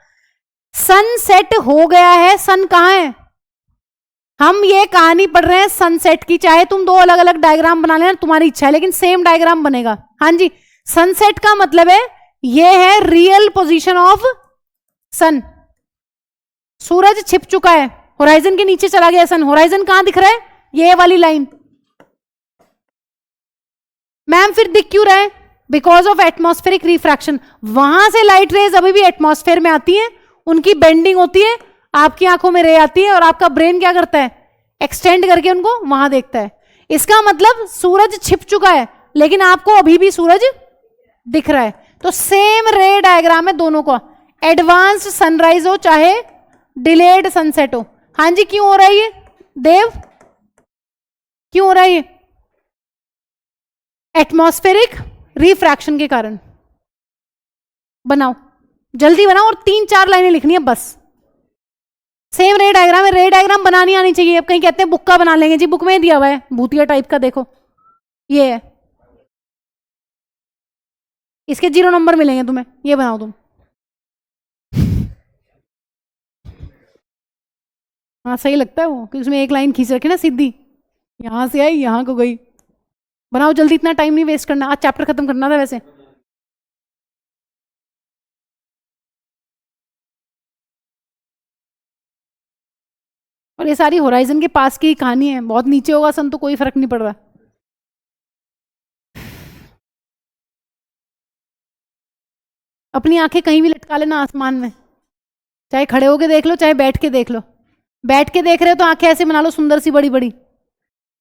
A: सन सेट हो गया है, सन कहां है? हम ये कहानी पढ़ रहे हैं सनसेट की, चाहे तुम 2 अलग अलग डायग्राम बना लेना, तुम्हारी इच्छा है, लेकिन सेम डायग्राम बनेगा। हाँ जी, सनसेट का मतलब है ये है रियल पोजीशन ऑफ सन। सूरज छिप चुका है, होराइजन के नीचे चला गया सन। होराइजन कहां दिख रहा है? ये वाली लाइन। मैम फिर दिख क्यों रहा है? Because of atmospheric refraction. वहां से लाइट रेज अभी भी एटमॉस्फेयर में आती है, उनकी बेंडिंग होती है, आपकी आंखों में रे आती है, और आपका ब्रेन क्या करता है? एक्सटेंड करके उनको वहां देखता है। इसका मतलब सूरज छिप चुका है, लेकिन आपको अभी भी सूरज दिख रहा है। तो सेम रे डायग्राम है दोनों का, एडवांस्ड सनराइज हो चाहे डिलेड सनसेट हो। हाँ जी, क्यों हो रहा है ये देव? क्यों हो रहा है ये? एटमॉस्फेरिक रिफ्रैक्शन के कारण। बनाओ, जल्दी बनाओ, और 3-4 लाइनें लिखनी है बस। सेम रे डायग्राम है, रे डायग्राम बनानी आनी चाहिए। अब कहीं कहते हैं बुक का बना लेंगे जी, बुक में दिया हुआ है भूतिया टाइप का, देखो ये है। इसके 0 नंबर मिलेंगे तुम्हें, ये बनाओ तुम। हाँ सही लगता है वो, कि उसमें एक लाइन खींच रखी ना सीधी, यहां से आई यहां को गई। बनाओ जल्दी, इतना टाइम नहीं वेस्ट करना, आज चैप्टर खत्म करना था वैसे। और ये सारी होराइजन के पास की कहानी है, बहुत नीचे होगा सन तो कोई फर्क नहीं पड़ रहा। अपनी आंखें कहीं भी लटका लेना आसमान में, चाहे खड़े होके देख लो चाहे बैठ के देख लो। बैठ के देख रहे हो तो आंखें ऐसे बना लो सुंदर सी बड़ी बड़ी,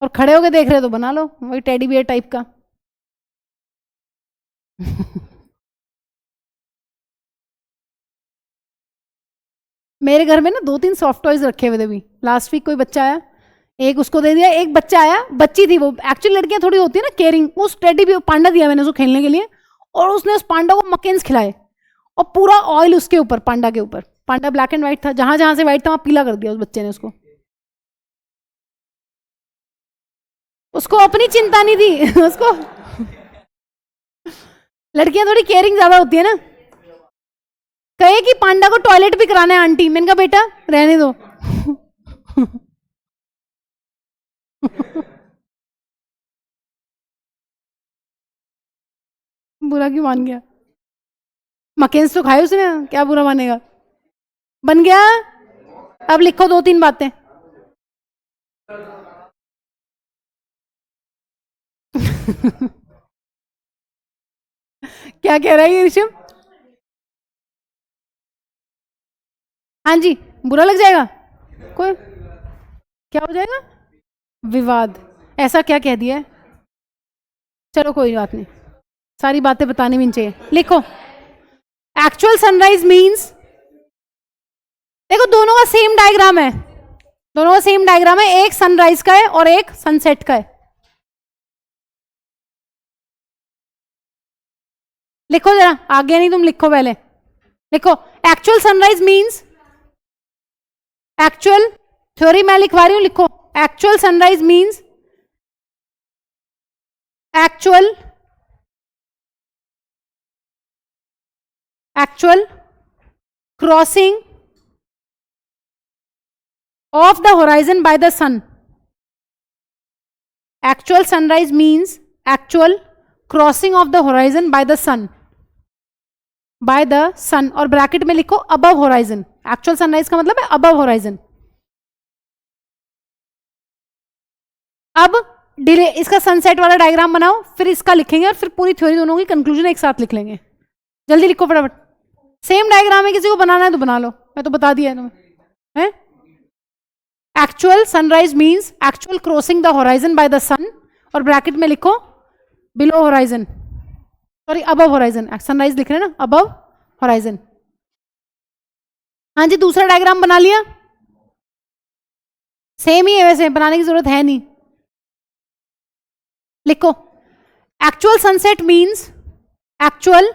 A: और खड़े होके देख रहे हो तो बना लो वही टेडी बियर टाइप का। मेरे घर में ना 2-3 सॉफ्ट टॉयज रखे हुए थे। भी लास्ट वीक कोई बच्चा आया, एक उसको दे दिया, एक बच्चा आया, बच्ची थी वो, एक्चुअली लड़कियां थोड़ी होती है ना केयरिंग, उस टेडी बियर पांडा दिया मैंने उसको खेलने के लिए, और उसने उस पांडा को मकेन्स खिलाए, और पूरा ऑयल उसके ऊपर, पांडा के ऊपर। पांडा ब्लैक एंड व्हाइट था, जहां जहां से व्हाइट था वहां पीला कर दिया उस बच्चे ने उसको। उसको अपनी चिंता नहीं थी। उसको लड़कियां थोड़ी केयरिंग ज्यादा होती है ना। कहे कि पांडा को टॉयलेट भी कराना है आंटी, मैंने कहा बेटा रहने दो। बुरा क्यों मान गया? मकेन्स तो खाए उसने, क्या बुरा मानेगा? बन गया। अब लिखो 2-3 बातें। क्या कह रहा है ये ऋषभ? हाँ जी, बुरा लग जाएगा कोई? क्या हो जाएगा? विवाद। ऐसा क्या कह दिया है? चलो कोई बात नहीं, सारी बातें बतानी भी नहीं चाहिए। लिखो एक्चुअल सनराइज मीन्स, देखो दोनों का सेम डायग्राम है, दोनों का सेम डायग्राम है, एक सनराइज का है और एक सनसेट का है। लिखो जरा, आगे नहीं तुम लिखो, पहले लिखो। Actual sunrise means, actual theory मैं लिखवा रही हूं, लिखो। Actual sunrise means actual crossing of the horizon by the sun. Actual sunrise means actual crossing of the horizon by the sun. By the sun, और ब्रैकेट में लिखो above horizon. Actual sunrise का मतलब है above horizon. अब delay, इसका sunset वाला diagram बनाओ, फिर इसका लिखेंगे और फिर पूरी थ्योरी दोनों की कंक्लूजन एक साथ लिख लेंगे। जल्दी लिखो फटाफट। सेम डायग्राम है, किसी को बनाना है तो बना लो, मैं तो बता दिया है तुम्हें। है actual sunrise means actual crossing the horizon by the sun, और ब्रैकेट में लिखो below horizon, sorry above horizon. Sunrise लिख रहे हैं ना, अबव होराइजन। हाँ जी, दूसरा डायग्राम बना लिया, सेम ही है वैसे, बनाने की जरूरत है नहीं। लिखो actual sunset means, actual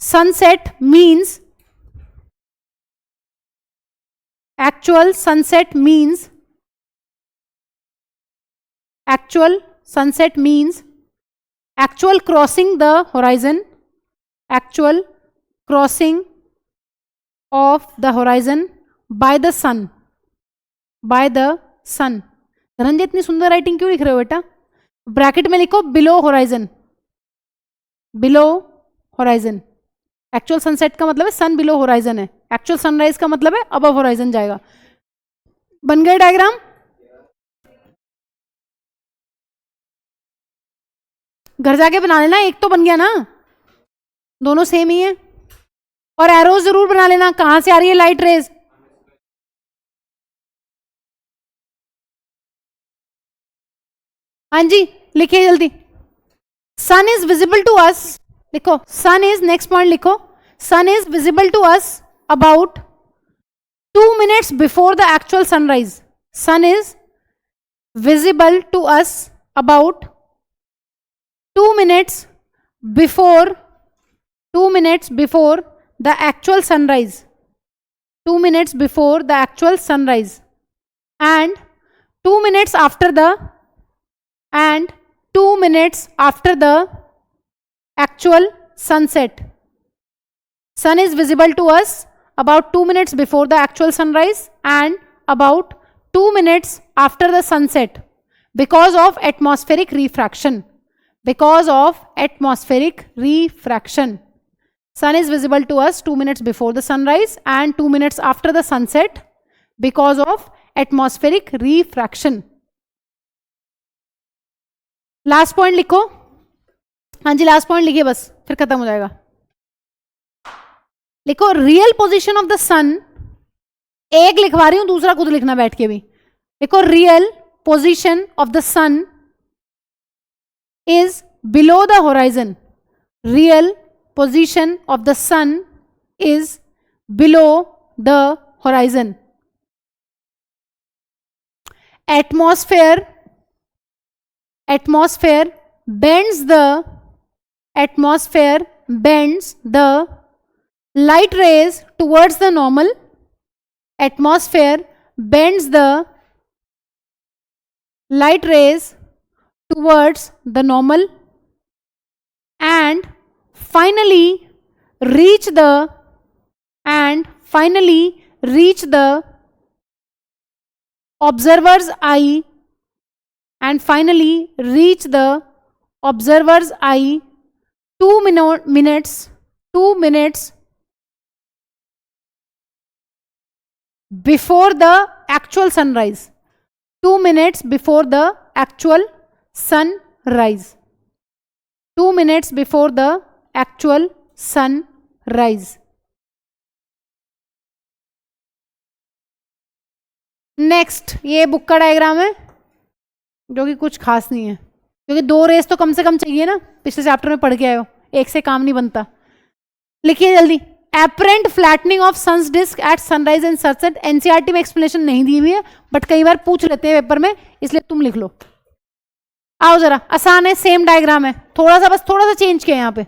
A: sunset means, actual sunset means, actual sunset means actual crossing the horizon, actual crossing of the horizon by the sun, by the sun। Dhananjay इतनी सुंदर राइटिंग क्यों लिख रहे हो बेटा? ब्रैकेट में लिखो below horizon, below horizon. Actual sunset का मतलब है सन बिलो होराइजन है, एक्चुअल सनराइज का मतलब है अबव होराइजन जाएगा। बन गए डायग्राम? घर जाके बना लेना, एक तो बन गया ना, दोनों सेम ही है। और एरोज जरूर बना लेना, कहां से आ रही है लाइट रेज। हाँ जी लिखिए जल्दी। Sun is visible to us, लिखो सन इज, नेक्स्ट पॉइंट लिखो, sun is visible to us about 2 minutes before the actual sunrise. Sun is visible to us about 2 minutes before, 2 minutes before the actual sunrise, 2 minutes before the actual sunrise, and 2 minutes after the, and 2 minutes after the actual sunset. Sun is visible to us about 2 minutes before the actual sunrise and about 2 minutes after the sunset because of atmospheric refraction. Because of atmospheric refraction. Sun is visible to us 2 minutes before the sunrise and 2 minutes after the sunset because of atmospheric refraction. Last point लिखो. हाँ जी, last point लिखिए बस, फिर खत्म हो जाएगा. लिखो real position of the सन. एक लिखवा रही हूं, दूसरा खुद लिखना बैठ के भी. लिखो real position of the sun is below the horizon. Real position of the sun is below the horizon. Atmosphere bends the light rays towards the normal. Atmosphere bends the light rays towards the normal and finally reach the observer's eye and finally reach the observer's eye 2 minutes before the actual sunrise. 2 minutes before the actual sunrise. 2 minutes before the actual sunrise. Next, ये book का diagram है जो कि कुछ खास नहीं है, क्योंकि 2 रेस तो कम से कम चाहिए ना. पिछले चैप्टर में पढ़ के आए हो, एक से काम नहीं बनता. लिखिए जल्दी. Apparent flattening of sun's disc at sunrise and sunset. NCERT में एक्सप्लेनेशन नहीं दी हुई है, बट कई बार पूछ लेते हैं पेपर में, इसलिए तुम लिख लो. आओ जरा, आसान है, सेम डायग्राम है, थोड़ा सा चेंज किया यहाँ पे.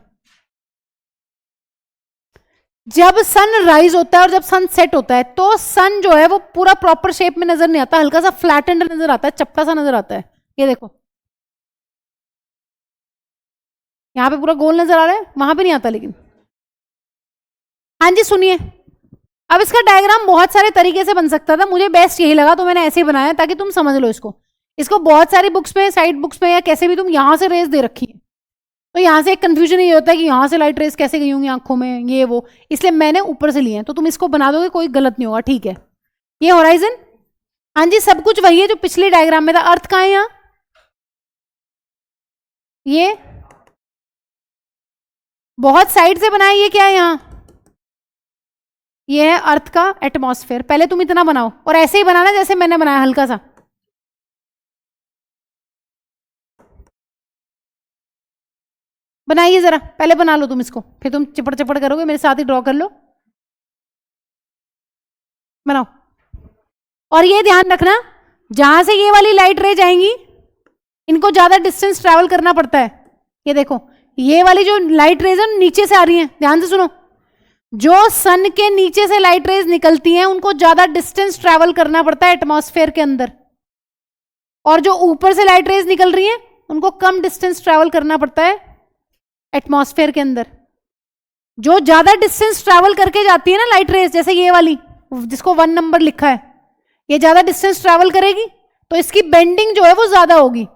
A: जब सन राइज होता है और जब सन सेट होता है तो सन जो है वो पूरा प्रॉपर शेप में नजर नहीं आता, हल्का सा फ्लैटेंड नजर आता है, चपटा सा नजर आता है. ये देखो यहां पे पूरा गोल नजर आ रहा है, वहां पे नहीं आता लेकिन. हाँ जी सुनिए, अब इसका डायग्राम बहुत सारे तरीके से बन सकता था, मुझे बेस्ट यही लगा तो मैंने ऐसे ही बनाया ताकि तुम समझ लो इसको बहुत सारी बुक्स में, साइड बुक्स में या कैसे भी तुम यहां से रेस दे रखी है, तो यहां से एक कंफ्यूजन ये होता है कि यहां से लाइट रेस कैसे गई होंगी आंखों में, ये वो, इसलिए मैंने ऊपर से लिए हैं. तो तुम इसको बना दोगे, कोई गलत नहीं होगा, ठीक है. ये होराइजन, हाँ जी सब कुछ वही है जो पिछले डायग्राम में था. अर्थ कहाँ है यहाँ, ये बहुत साइड से बनाया, ये क्या है यहाँ, ये है अर्थ का एटमॉस्फेयर. पहले तुम इतना बनाओ और ऐसे ही बनाना जैसे मैंने बनाया, हल्का सा. बनाइए जरा, पहले बना लो तुम इसको, फिर तुम चिपड़ चिपड़ करोगे, मेरे साथ ही ड्रॉ कर लो. बनाओ. और ये ध्यान रखना, जहां से ये वाली लाइट रे जाएंगी इनको ज्यादा डिस्टेंस ट्रैवल करना पड़ता है. ये देखो, ये वाली जो लाइट रेज है नीचे से आ रही हैं, ध्यान से सुनो. जो सन के नीचे से लाइट रेज निकलती हैं उनको ज्यादा डिस्टेंस ट्रैवल करना पड़ता है एटमॉस्फेयर के अंदर, और जो ऊपर से लाइट रेज निकल रही हैं उनको कम डिस्टेंस ट्रैवल करना पड़ता है एटमॉस्फेयर के अंदर. जो ज्यादा डिस्टेंस ट्रैवल करके जाती है ना लाइट रेज, जैसे ये वाली जिसको 1 नंबर लिखा है, ये ज्यादा डिस्टेंस ट्रैवल करेगी तो इसकी बेंडिंग जो है वो ज्यादा होगी.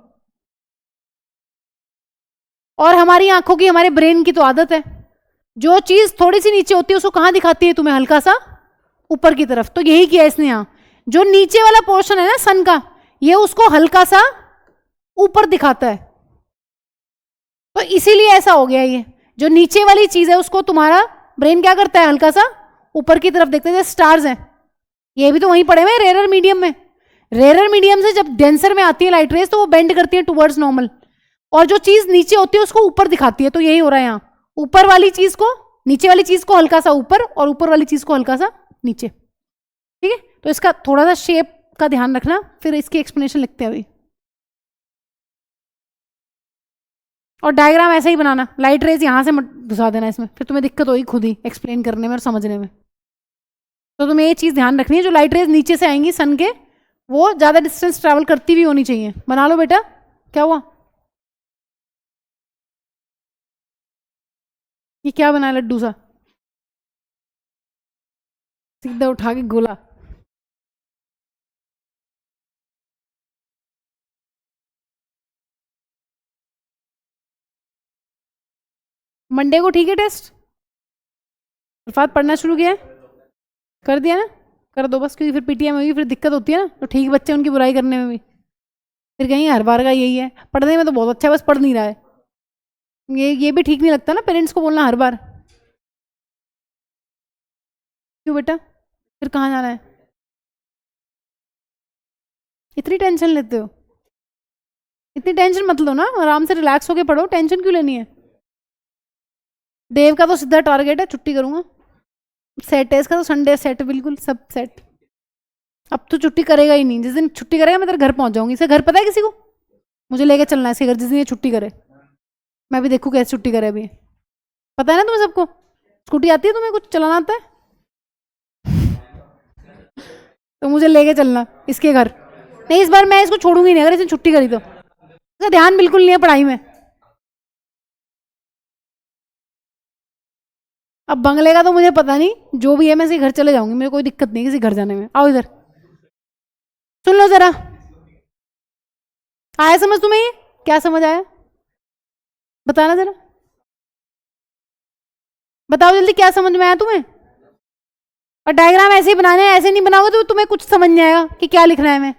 A: और हमारी आंखों की, हमारे ब्रेन की तो आदत है, जो चीज थोड़ी सी नीचे होती है उसको कहां दिखाती है तुम्हें, हल्का सा ऊपर की तरफ. तो यही किया इसने यहां, जो नीचे वाला पोर्शन है ना सन का, ये उसको हल्का सा ऊपर दिखाता है, तो इसीलिए ऐसा हो गया. ये जो नीचे वाली चीज है उसको तुम्हारा ब्रेन क्या करता है, हल्का सा ऊपर की तरफ देखते हैं. स्टार्स हैं, ये भी तो वहीं पड़े हुए रेयर मीडियम में. रेयर मीडियम से जब डेंसर में आती है लाइट रेज तो वो बेंड करती है टुवर्ड्स नॉर्मल, और जो चीज नीचे होती है उसको ऊपर दिखाती है. तो यही हो रहा है यहाँ, ऊपर वाली चीज को, नीचे वाली चीज को हल्का सा ऊपर और ऊपर वाली चीज को हल्का सा नीचे. ठीक है, तो इसका थोड़ा सा शेप का ध्यान रखना, फिर इसकी एक्सप्लेनेशन लिखते हैं अभी. और डायग्राम ऐसे ही बनाना, लाइट रेज यहां से मत घुसा देना इसमें, फिर तुम्हें दिक्कत होगी खुद ही एक्सप्लेन करने में और समझने में. तो तुम्हें ये चीज ध्यान रखनी है, जो लाइट रेज नीचे से आएंगी सन के, वो ज्यादा डिस्टेंस ट्रैवल करती भी होनी चाहिए. बना लो बेटा. क्या हुआ? ये क्या बना है लड्डू सा, सीधा उठा के गोला। मंडे को ठीक है टेस्ट? अल्फात पढ़ना शुरू किया है? कर दिया ना? कर दो बस, क्योंकि फिर पीटीएम में भी फिर दिक्कत होती है ना, तो ठीक बच्चे उनकी बुराई करने में भी फिर कहीं हर बार का यही है। पढ़ने में तो बहुत अच्छा है, बस पढ़ नहीं रहा है। ये भी ठीक नहीं लगता ना पेरेंट्स को बोलना हर बार। क्यों बेटा, फिर कहाँ जाना है? इतनी टेंशन लेते हो? इतनी टेंशन मत लो ना, आराम से रिलैक्स होके पढ़ो, टेंशन क्यों लेनी है? देव का तो सीधा टारगेट है छुट्टी करूंगा, सेट है इसका तो, संडे सेट, बिल्कुल सब सेट। अब तो छुट्टी करेगा ही नहीं, जिस दिन छुट्टी करेगा मैं तेरे घर पहुंच जाऊंगी। इसे घर पता है किसी को? मुझे लेके चलना है इसके घर जिस दिन ये छुट्टी करे। मैं भी देखूँ कैसे छुट्टी करे अभी। पता है ना तुम्हें सबको? स्कूटी आती है तुम्हें, कुछ चलाना आता है? तो मुझे लेके चलना इसके घर। नहीं, इस बार मैं इसको छोड़ूंगी नहीं, अगर इसने छुट्टी करी तो। इसका ध्यान बिल्कुल नहीं है पढ़ाई में। अब बंगले का तो मुझे पता नहीं, जो भी है मैं इसके घर चले जाऊंगी, मेरे कोई दिक्कत नहीं किसी घर जाने में। आओ इधर, सुन लो जरा, आया समझ तुम्हें? ये क्या समझ आया बताना जरा, बताओ जल्दी, क्या समझ में आया तुम्हें? और डायग्राम ऐसे ही बनाने हैं, ऐसे नहीं बनाओगे तो तुम्हें कुछ समझ नहीं आएगा कि क्या लिखना है मैं।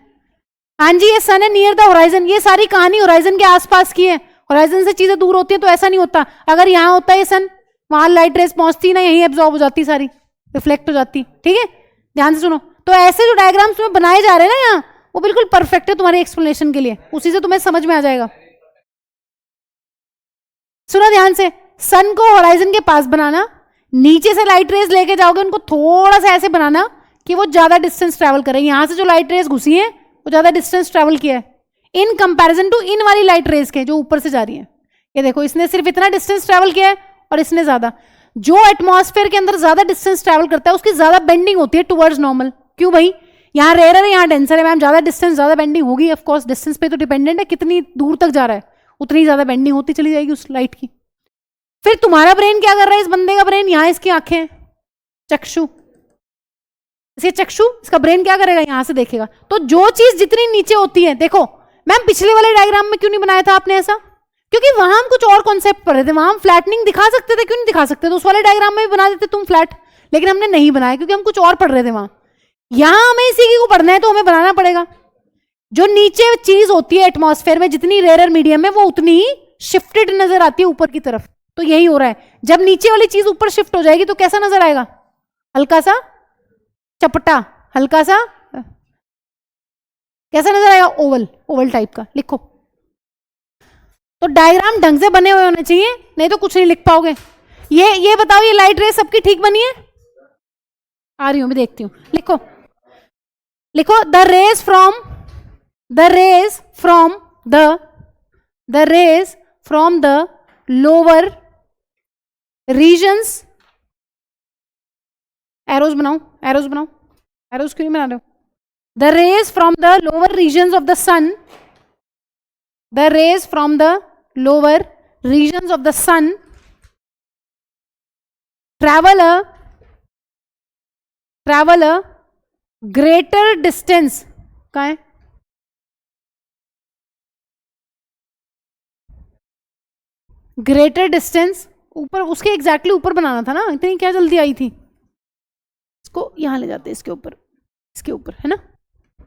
A: हाँ जी, ये सन है नियर द होराइजन, ये सारी कहानी होराइजन के आसपास की है। होराइजन से चीजें दूर होती है तो ऐसा नहीं होता। अगर यहाँ होता है ये सन, वहां लाइट रेस पहुंचती ना, यही एब्जॉर्ब हो जाती, सारी रिफ्लेक्ट हो जाती। ठीक है, ध्यान से सुनो। तो ऐसे जो डायग्राम्स तुम्हें बनाए जा रहे हैं ना यहाँ, वो बिल्कुल परफेक्ट है तुम्हारी एक्सप्लेनेशन के लिए, उसी से तुम्हें समझ में आ जाएगा। सुनो ध्यान से, सन को होराइजन के पास बनाना, नीचे से लाइट रेज लेके जाओगे उनको थोड़ा सा ऐसे बनाना कि वो ज्यादा डिस्टेंस ट्रेवल करें। यहां से जो लाइट रेज घुसी है वो ज्यादा डिस्टेंस ट्रेवल किया है इन कंपैरिजन टू इन वाली लाइट रेज के जो ऊपर से जा रही है। ये देखो, इसने सिर्फ इतना डिस्टेंस ट्रेवल किया है और इसने ज्यादा। जो एटमॉस्फेयर के अंदर ज्यादा डिस्टेंस ट्रेवल करता है उसकी ज्यादा बेंडिंग होती है टुवर्ड्स नॉर्मल। क्यों भाई? यहाँ रेयर है, यहाँ डेंसर है मैम, ज्यादा डिस्टेंस ज्यादा बेंडिंग होगी। ऑफकोर्स डिस्टेंस पे तो डिपेंडेंट है, कितनी दूर तक जा रहा है उतनी ज्यादा बेंडिंग होती चली जाएगी उस लाइट की। फिर तुम्हारा ब्रेन क्या कर रहा है? इस बंदे का ब्रेन, यहाँ इसकी आंखें, चक्षु, इसके चक्षु, इसका ब्रेन क्या करेगा? यहां से देखेगा। तो जो चीज जितनी नीचे होती है, देखो मैम पिछले वाले डायग्राम में क्यों नहीं बनाया था आपने ऐसा? क्योंकि वहां हम कुछ और कॉन्सेप्ट पढ़ रहे थे, वहां हम फ्लैटनिंग दिखा सकते थे, क्यों नहीं दिखा सकते? तो उस वाले डायग्राम में भी बना देते तुम फ्लैट, लेकिन हमने नहीं बनाया क्योंकि हम कुछ और पढ़ रहे थे वहां। यहां हमें इसी को पढ़ना है तो हमें बनाना पड़ेगा। जो नीचे चीज होती है एटमॉस्फेयर में, जितनी रेयर मीडियम में, वो उतनी ही शिफ्टेड नजर आती है ऊपर की तरफ। तो यही हो रहा है, जब नीचे वाली चीज ऊपर शिफ्ट हो जाएगी तो कैसा नजर आएगा? हल्का सा चपटा, हल्का सा, कैसा नजर आएगा? ओवल, ओवल टाइप का। लिखो तो डायग्राम ढंग से बने हुए होने चाहिए, नहीं तो कुछ नहीं लिख पाओगे। ये बताओ, ये लाइट रेस सबकी ठीक बनी है? आ रही हूं, मैं देखती हूं। लिखो लिखो, the rays from the lower regions, arrows बनाओ, एरोज बनाओ, एरोज क्यों नहीं बना रहे हो? The rays from the lower regions of the sun, the rays from the lower regions of the sun travel a greater distance. कहाँ है? greater distance ऊपर, उसके एग्जैक्टली ऊपर बनाना था ना, इतनी क्या जल्दी आई थी? इसको यहां ले जाते, इसके ऊपर है ना,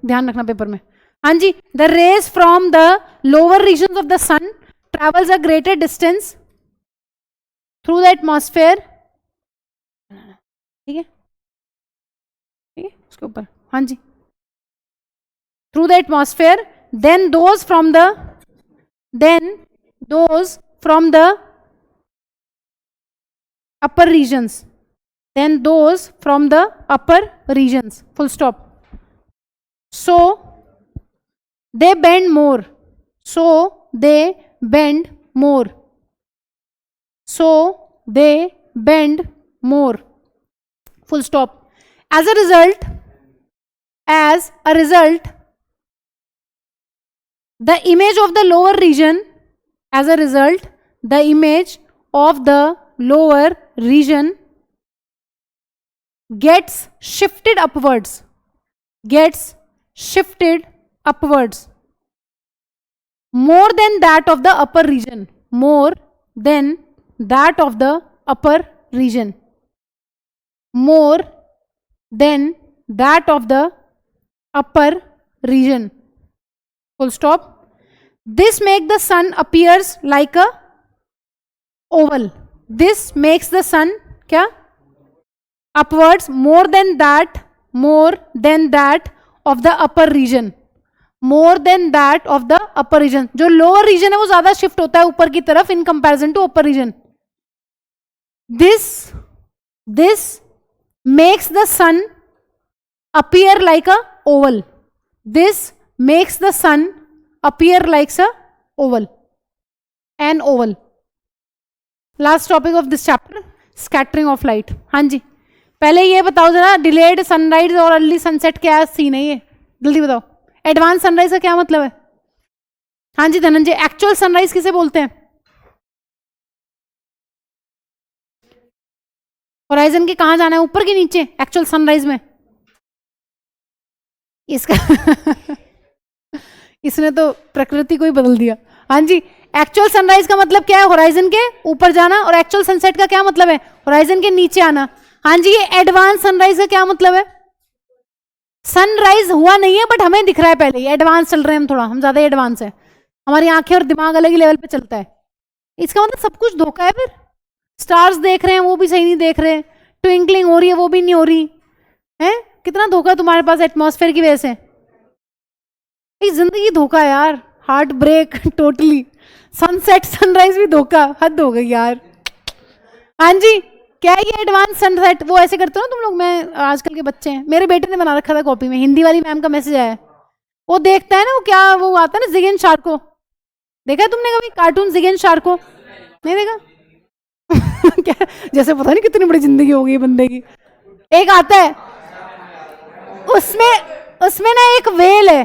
A: ध्यान रखना पेपर में। हाँ जी, the rays from the lower region of the sun travels a greater distance through the atmosphere. ठीक है, ठीक है, उसके ऊपर, हाँ जी, through the atmosphere, then those from the upper regions, then those from the upper regions, full stop. So they bend more, so they bend more, so they bend more, full stop. As a result, the image of the lower region, as a result, the image of the lower region gets shifted upwards, gets shifted upwards more than that of the upper region, more than that of the upper region, more than that of the upper region. Full stop. This makes the sun appears like a oval. This makes the sun क्या upwards more than that of the upper region, more than that of the upper region. जो lower region है वो ज्यादा shift होता है ऊपर की तरफ in comparison to upper region. This makes the sun appear like a oval. This makes the sun appear like a oval. An oval. Last topic of this chapter, scattering of light. हाँ जी, पहले ये बताओ जरा, delayed sunrise और early sunset क्या scene है ये, जल्दी बताओ. एडवांस सनराइज का क्या मतलब है? हाँ जी धनंजय, एक्चुअल सनराइज किसे बोलते हैं? होराइजन के कहां जाना है, ऊपर के नीचे? एक्चुअल सनराइज में इसका इसने तो प्रकृति को ही बदल दिया. हाँ जी, एक्चुअल सनराइज का मतलब क्या है? होराइजन के ऊपर जाना. और एक्चुअल सनसेट का क्या मतलब है? होराइजन के नीचे आना. हाँ जी, ये एडवांस सनराइज का क्या मतलब है? सनराइज हुआ नहीं है बट हमें दिख रहा है पहले. ये एडवांस चल रहे हैं हम, थोड़ा हम ज्यादा एडवांस है, हमारी आंखें और दिमाग अलग ही लेवल पे चलता है. इसका मतलब सब कुछ धोखा है. फिर स्टार्स देख रहे हैं वो भी सही नहीं देख रहे, ट्विंकलिंग हो रही है वो भी नहीं हो रही है. कितना धोखा तुम्हारे पास एटमॉस्फेयर की वजह से. ये जिंदगी धोखा यार, heart break totally. Sunset sunrise भी धोखा, हद हो गई यार. हाँ जी, क्या है ये एडवांस सनसेट? वो ऐसे करते हो ना तुम लोग. मैं आजकल के बच्चे हैं, मेरे बेटे ने बना रखा था कॉपी में, हिंदी वाली मैम का मैसेज आया. वो देखता है ना, वो क्या वो आता है ना, जिगेन शार्को. देखा है तुमने कभी कार्टून जिगेन शार्को? नहीं देखा? क्या जैसे पता नहीं कितनी बड़ी जिंदगी हो गई बंदे की. एक आता है उसमें ना एक वेल है,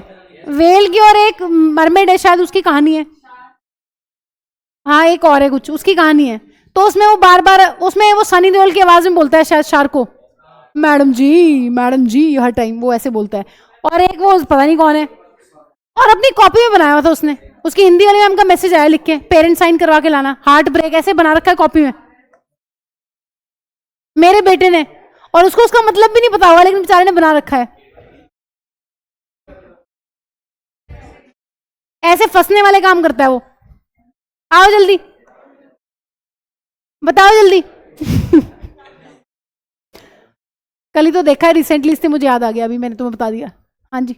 A: वेल की और एक मरमेड है शायद, उसकी कहानी है. हाँ एक और है कुछ, उसकी कहानी है. तो उसमें वो बार बार उसमें वो सनी देओल की आवाज में बोलता है शायद शार्को, मैडम जी हर टाइम वो ऐसे बोलता है. और एक वो पता नहीं कौन है, और अपनी कॉपी में बनाया हुआ था उसने. उसकी हिंदी वाली मैम का मैसेज आया लिख के, पेरेंट साइन करवा के लाना, हार्ट ब्रेक, ऐसे बना रखा है कॉपी में मेरे बेटे ने. और उसको उसका मतलब भी नहीं पता हुआ, लेकिन बेचारे ने बना रखा है. ऐसे फंसने वाले काम करता है वो. आओ जल्दी बताओ जल्दी. कल ही तो देखा है रिसेंटली, इससे मुझे याद आ गया, अभी मैंने तुम्हें बता दिया. हाँ जी,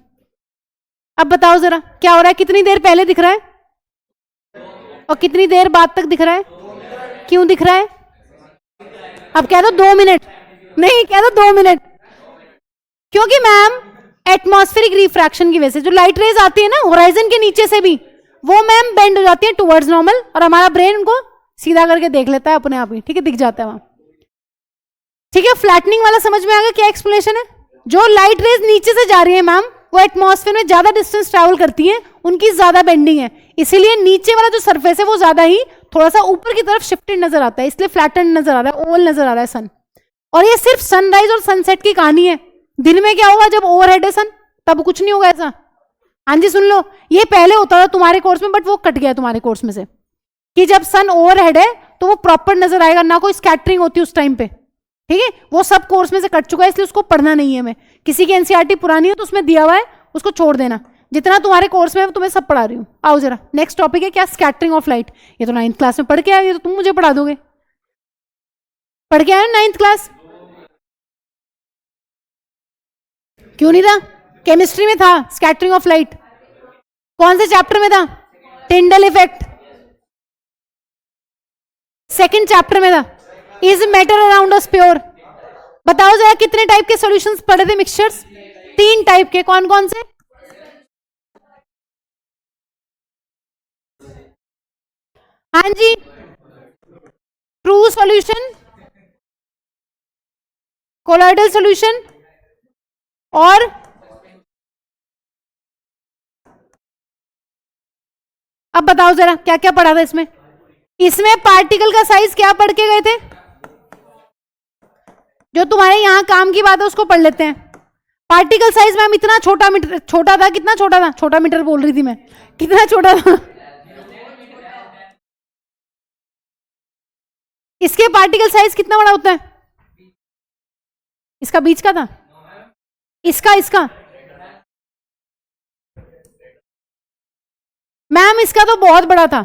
A: अब बताओ जरा क्या हो रहा है? कितनी देर पहले दिख रहा है और कितनी देर बाद तक दिख रहा है? क्यों दिख रहा है? अब कह दो 2 मिनट. नहीं, कह दो 2 मिनट. क्योंकि मैम एटमॉस्फेरिक रिफ्रैक्शन की वजह से जो लाइट रेज आती है ना होराइजन के नीचे से भी, वो मैम बेंड हो जाती है टुवर्ड्स नॉर्मल, और हमारा ब्रेन उनको सीधा करके देख लेता है अपने आप ही. ठीक है, दिख जाता है वहां. ठीक है, फ्लैटनिंग वाला समझ में आ गया क्या एक्सप्लेनेशन है? जो लाइट रेज नीचे से जा रही है मैम, वो एटमॉस्फेयर में ज्यादा डिस्टेंस ट्रैवल करती है, उनकी ज्यादा बेंडिंग है, इसीलिए नीचे वाला जो सरफेस है वो ज्यादा ही थोड़ा सा ऊपर की तरफ शिफ्टेड नजर आता है, इसलिए फ्लैटन नजर आ रहा है, ओवल नजर आ रहा है सन. और ये सिर्फ सनराइज और सनसेट की कहानी है. दिन में क्या होगा जब ओवरहेड है सन? तब कुछ नहीं होगा ऐसा. हाँ जी सुन लो, ये पहले होता था तुम्हारे कोर्स में, बट वो कट गया तुम्हारे कोर्स में से, कि जब सन ओवरहेड है तो वो प्रॉपर नजर आएगा, ना कोई स्कैटरिंग होती उस टाइम पे. ठीक है, वो सब कोर्स में से कट चुका है, इसलिए उसको पढ़ना नहीं है. मैं किसी की एनसीईआरटी पुरानी है तो उसमें दिया हुआ है, उसको छोड़ देना. जितना तुम्हारे कोर्स में तुम्हें सब पढ़ा रही हूँ. आओ जरा, नेक्स्ट टॉपिक है क्या? Scattering of light. ये तो 9th क्लास में पढ़ के आए, ये तो तुम मुझे पढ़ा दोगे. पढ़ के आए 9th क्लास? क्यों नहीं था? केमिस्ट्री में था स्कैटरिंग ऑफ लाइट. कौन से चैप्टर में था? Tyndall effect. सेकंड चैप्टर में था. Is matter around us pure? बताओ जरा कितने टाइप के सॉल्यूशंस पढ़े थे? मिक्सचर्स 3 टाइप के. कौन कौन से? हाँ जी, ट्रू सॉल्यूशन, कोलॉइडल सॉल्यूशन, और अब बताओ जरा क्या क्या पढ़ा था इसमें? इसमें पार्टिकल का साइज क्या पढ़ के गए थे? जो तुम्हारे यहां काम की बात है उसको पढ़ लेते हैं। पार्टिकल साइज मैम इतना छोटा मीटर, छोटा था, कितना छोटा था? छोटा मीटर बोल रही थी मैं, कितना छोटा था? इसके पार्टिकल साइज कितना बड़ा होता है? इसका बीच का था, इसका मैम इसका तो बहुत बड़ा था,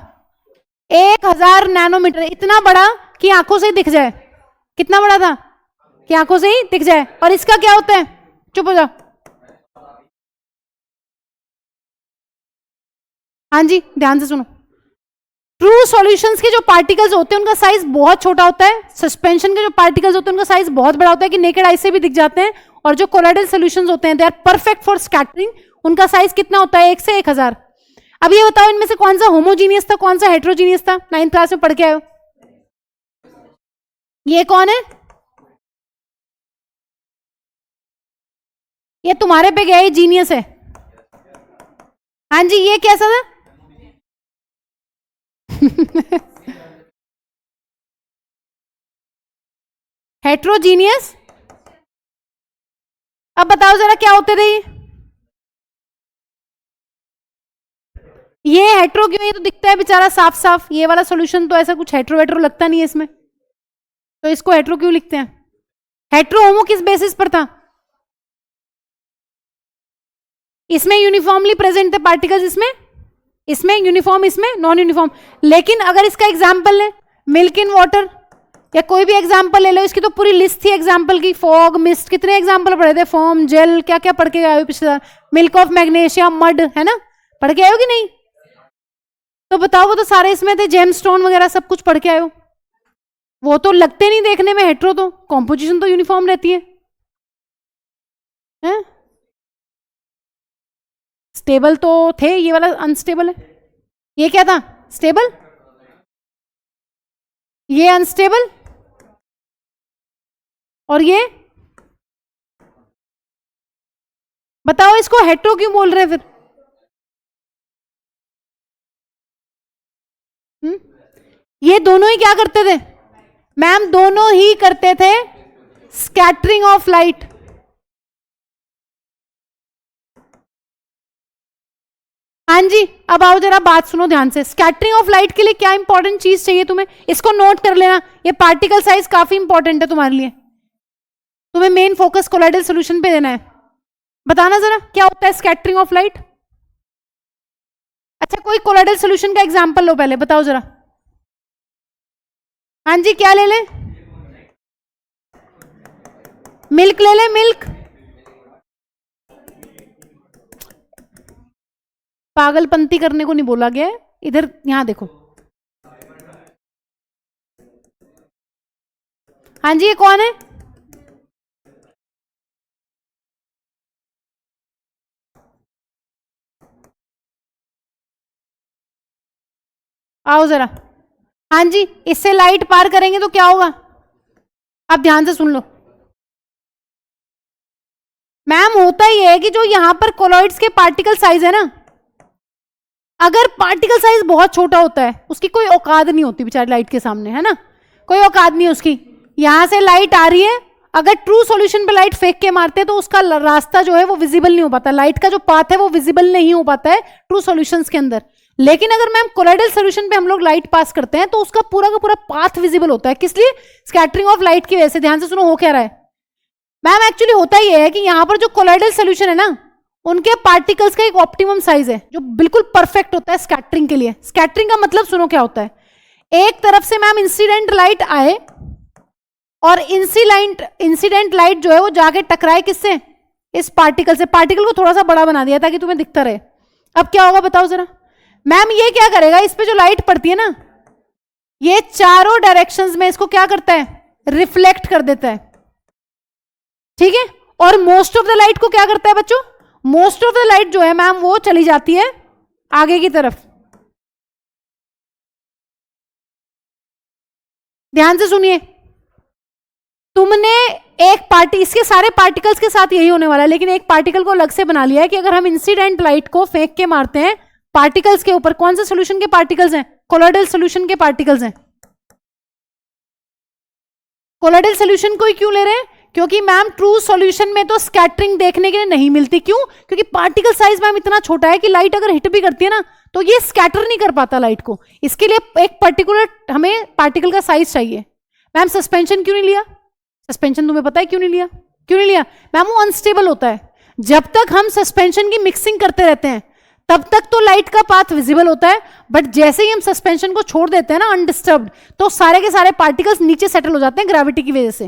A: 1000 नैनोमीटर, इतना बड़ा कि आंखों से ही दिख जाए। कितना बड़ा था कि आंखों से ही दिख जाए। और इसका क्या होता है? चुप हो जाओ। हाँ जी, ध्यान से सुनो। ट्रू सॉल्यूशंस के जो पार्टिकल्स होते हैं उनका साइज बहुत छोटा होता है, सस्पेंशन के जो पार्टिकल्स होते हैं उनका साइज बहुत बड़ा होता है कि नेकेड आई से भी दिख जाते हैं। और जो कोलाइडल सॉल्यूशंस होते हैं they are perfect for scattering, उनका साइज कितना होता है? 1 से 1000। अब ये बताओ इनमें से कौन सा होमोजीनियस था, कौन सा हेट्रोजीनियस था? 9th क्लास में पढ़ के आए हो। ये कौन है? ये तुम्हारे पे गया, ये जीनियस है। हाँ जी, ये कैसा था? हेट्रोजीनियस। अब बताओ जरा क्या होते थे ये हेट्रो क्यों? ये तो दिखता है बेचारा साफ साफ, ये वाला सॉल्यूशन तो ऐसा कुछ हेट्रो वेट्रो लगता नहीं है इसमें, तो इसको हेट्रो क्यों लिखते हैं? हेट्रो होमो किस बेसिस पर था? इसमें यूनिफॉर्मली प्रेजेंट थे पार्टिकल्स, इसमें यूनिफॉर्म, इसमें नॉन यूनिफॉर्म। लेकिन अगर इसका एग्जाम्पल ले, मिल्क इन वाटर या कोई भी एग्जाम्पल ले लो, इसकी तो पूरी लिस्ट थी एग्जाम्पल की। फॉग, मिस्ट, कितने एग्जाम्पल पढ़े थे? फॉर्म, जेल, क्या क्या पढ़ के आए हो पिछले साल? मिल्क ऑफ मैग्नीशिया, मड, है ना, पढ़ के आए हो कि नहीं? तो बताओ, वो तो सारे इसमें थे, जेम स्टोन वगैरह सब कुछ पढ़ के आए हो। वो तो लगते नहीं देखने में हेट्रो, तो कॉम्पोजिशन तो यूनिफॉर्म रहती है। स्टेबल तो थे, ये वाला अनस्टेबल है। ये क्या था? स्टेबल, ये अनस्टेबल, और ये बताओ इसको हेट्रो क्यों बोल रहे हैं फिर? ये दोनों ही क्या करते थे मैम? दोनों ही करते थे स्कैटरिंग ऑफ लाइट। हाँ जी, अब आओ जरा बात सुनो ध्यान से। स्कैटरिंग ऑफ लाइट के लिए क्या इंपॉर्टेंट चीज चाहिए तुम्हें? इसको नोट कर लेना, ये पार्टिकल साइज काफी इंपॉर्टेंट है तुम्हारे लिए। तुम्हें मेन फोकस कोलाइडल सॉल्यूशन पे देना है। बताना जरा क्या होता है स्कैटरिंग ऑफ लाइट? अच्छा, कोई कोलाइडल सॉल्यूशन का एग्जांपल लो पहले, बताओ जरा। हाँ जी, क्या ले ले? मिल्क ले ले, मिल्क। पागलपंती करने को नहीं बोला गया है, इधर यहां देखो। हाँ जी, ये कौन है? आओ जरा। हाँ जी, इससे लाइट पार करेंगे तो क्या होगा? आप ध्यान से सुन लो मैम। होता ही है कि जो यहां पर कोलॉइड्स के पार्टिकल साइज है ना, अगर पार्टिकल साइज बहुत छोटा होता है, उसकी कोई औकात नहीं होती बेचारी लाइट के सामने, है ना, कोई औकात नहीं उसकी। यहां से लाइट आ रही है, अगर ट्रू सॉल्यूशन पे लाइट फेंक के मारते हैं तो उसका रास्ता जो है वो विजिबल नहीं हो पाता, लाइट का जो पाथ है वो विजिबल नहीं हो पाता है ट्रू सॉल्यूशंस के अंदर। लेकिन अगर मैम कोलाइडल सॉल्यूशन पे हम लोग लाइट पास करते हैं तो उसका पूरा का पूरा पाथ विजिबल होता है। किस लिए? स्कैटरिंग ऑफ लाइट की वजह से। ध्यान से सुनो हो क्या रहा है मैम। एक्चुअली होता ही है कि यहां पर जो कोलाइडल सॉल्यूशन है ना, उनके पार्टिकल्स का एक ऑप्टिमम साइज है जो बिल्कुल परफेक्ट होता है स्कैटरिंग के लिए। स्कैटरिंग का मतलब सुनो क्या होता है, एक तरफ से मैम इंसिडेंट लाइट आए और इंसिडेंट लाइट जो है वो जाके टकराए किससे? इस पार्टिकल से। पार्टिकल को थोड़ा सा बड़ा बना दिया ताकि तुम्हें दिखता रहे। अब क्या होगा बताओ जरा मैम। ये क्या करेगा, इस पे जो लाइट पड़ती है ना, ये चारों डायरेक्शंस में इसको क्या करता है? रिफ्लेक्ट कर देता है, ठीक है। और मोस्ट ऑफ द लाइट को क्या करता है बच्चों? मोस्ट ऑफ द लाइट जो है मैम वो चली जाती है आगे की तरफ। ध्यान से सुनिए, तुमने एक इसके सारे पार्टिकल्स के साथ यही होने वाला है, लेकिन एक पार्टिकल को अलग से बना लिया है कि अगर हम इंसिडेंट लाइट को फेंक के मारते हैं पार्टिकल्स के ऊपर, कौन से सॉल्यूशन के पार्टिकल्स हैं? कोलॉइडल सोल्यूशन के पार्टिकल्स हैं। कोलॉइडल सोल्यूशन को ही क्यों ले रहे हैं? क्योंकि मैम ट्रू सॉल्यूशन में तो स्कैटरिंग देखने के लिए नहीं मिलती। क्यों? क्योंकि पार्टिकल साइज मैम इतना छोटा है कि लाइट अगर हिट भी करती है ना तो ये स्कैटर नहीं कर पाता लाइट को। इसके लिए एक पर्टिकुलर हमें पार्टिकल का साइज चाहिए। मैम सस्पेंशन क्यों नहीं लिया? सस्पेंशन तुम्हें पता है क्यों नहीं लिया? क्यों नहीं लिया? मैम वो अनस्टेबल होता है। जब तक हम सस्पेंशन की मिक्सिंग करते रहते हैं तब तक तो लाइट का पाथ विजिबल होता है, बट जैसे ही हम सस्पेंशन को छोड़ देते हैं ना अनडिस्टर्ब्ड, तो सारे के सारे पार्टिकल्स नीचे सेटल हो जाते हैं ग्रेविटी की वजह से।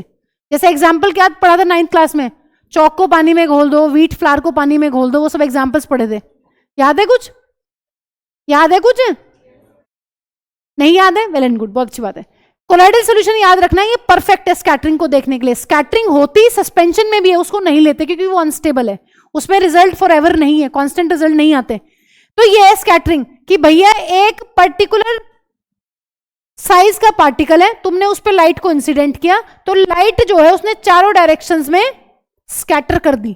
A: जैसे एग्जाम्पल क्या पढ़ा था 9th क्लास में? चौक को पानी में घोल दो, व्हीट फ्लावर को पानी में घोल दो, वो सब एग्जाम्पल्स पढ़े थे। याद है कुछ? याद है कुछ? नहीं याद है? वेल एंड गुड, बहुत अच्छी बात है। कोलॉइडल सॉल्यूशन याद रखना है, ये परफेक्ट है स्कैटरिंग को देखने के लिए। स्कैटरिंग होती सस्पेंशन में भी है, उसको नहीं लेते क्योंकि वो अनस्टेबल है, उसमें रिजल्ट फॉर एवर नहीं है, कांस्टेंट रिजल्ट नहीं आते। तो ये है स्कैटरिंग कि भैया एक पर्टिकुलर साइज का पार्टिकल है, तुमने उस पर लाइट को इंसिडेंट किया तो लाइट जो है उसने चारों डायरेक्शंस में स्कैटर कर दी।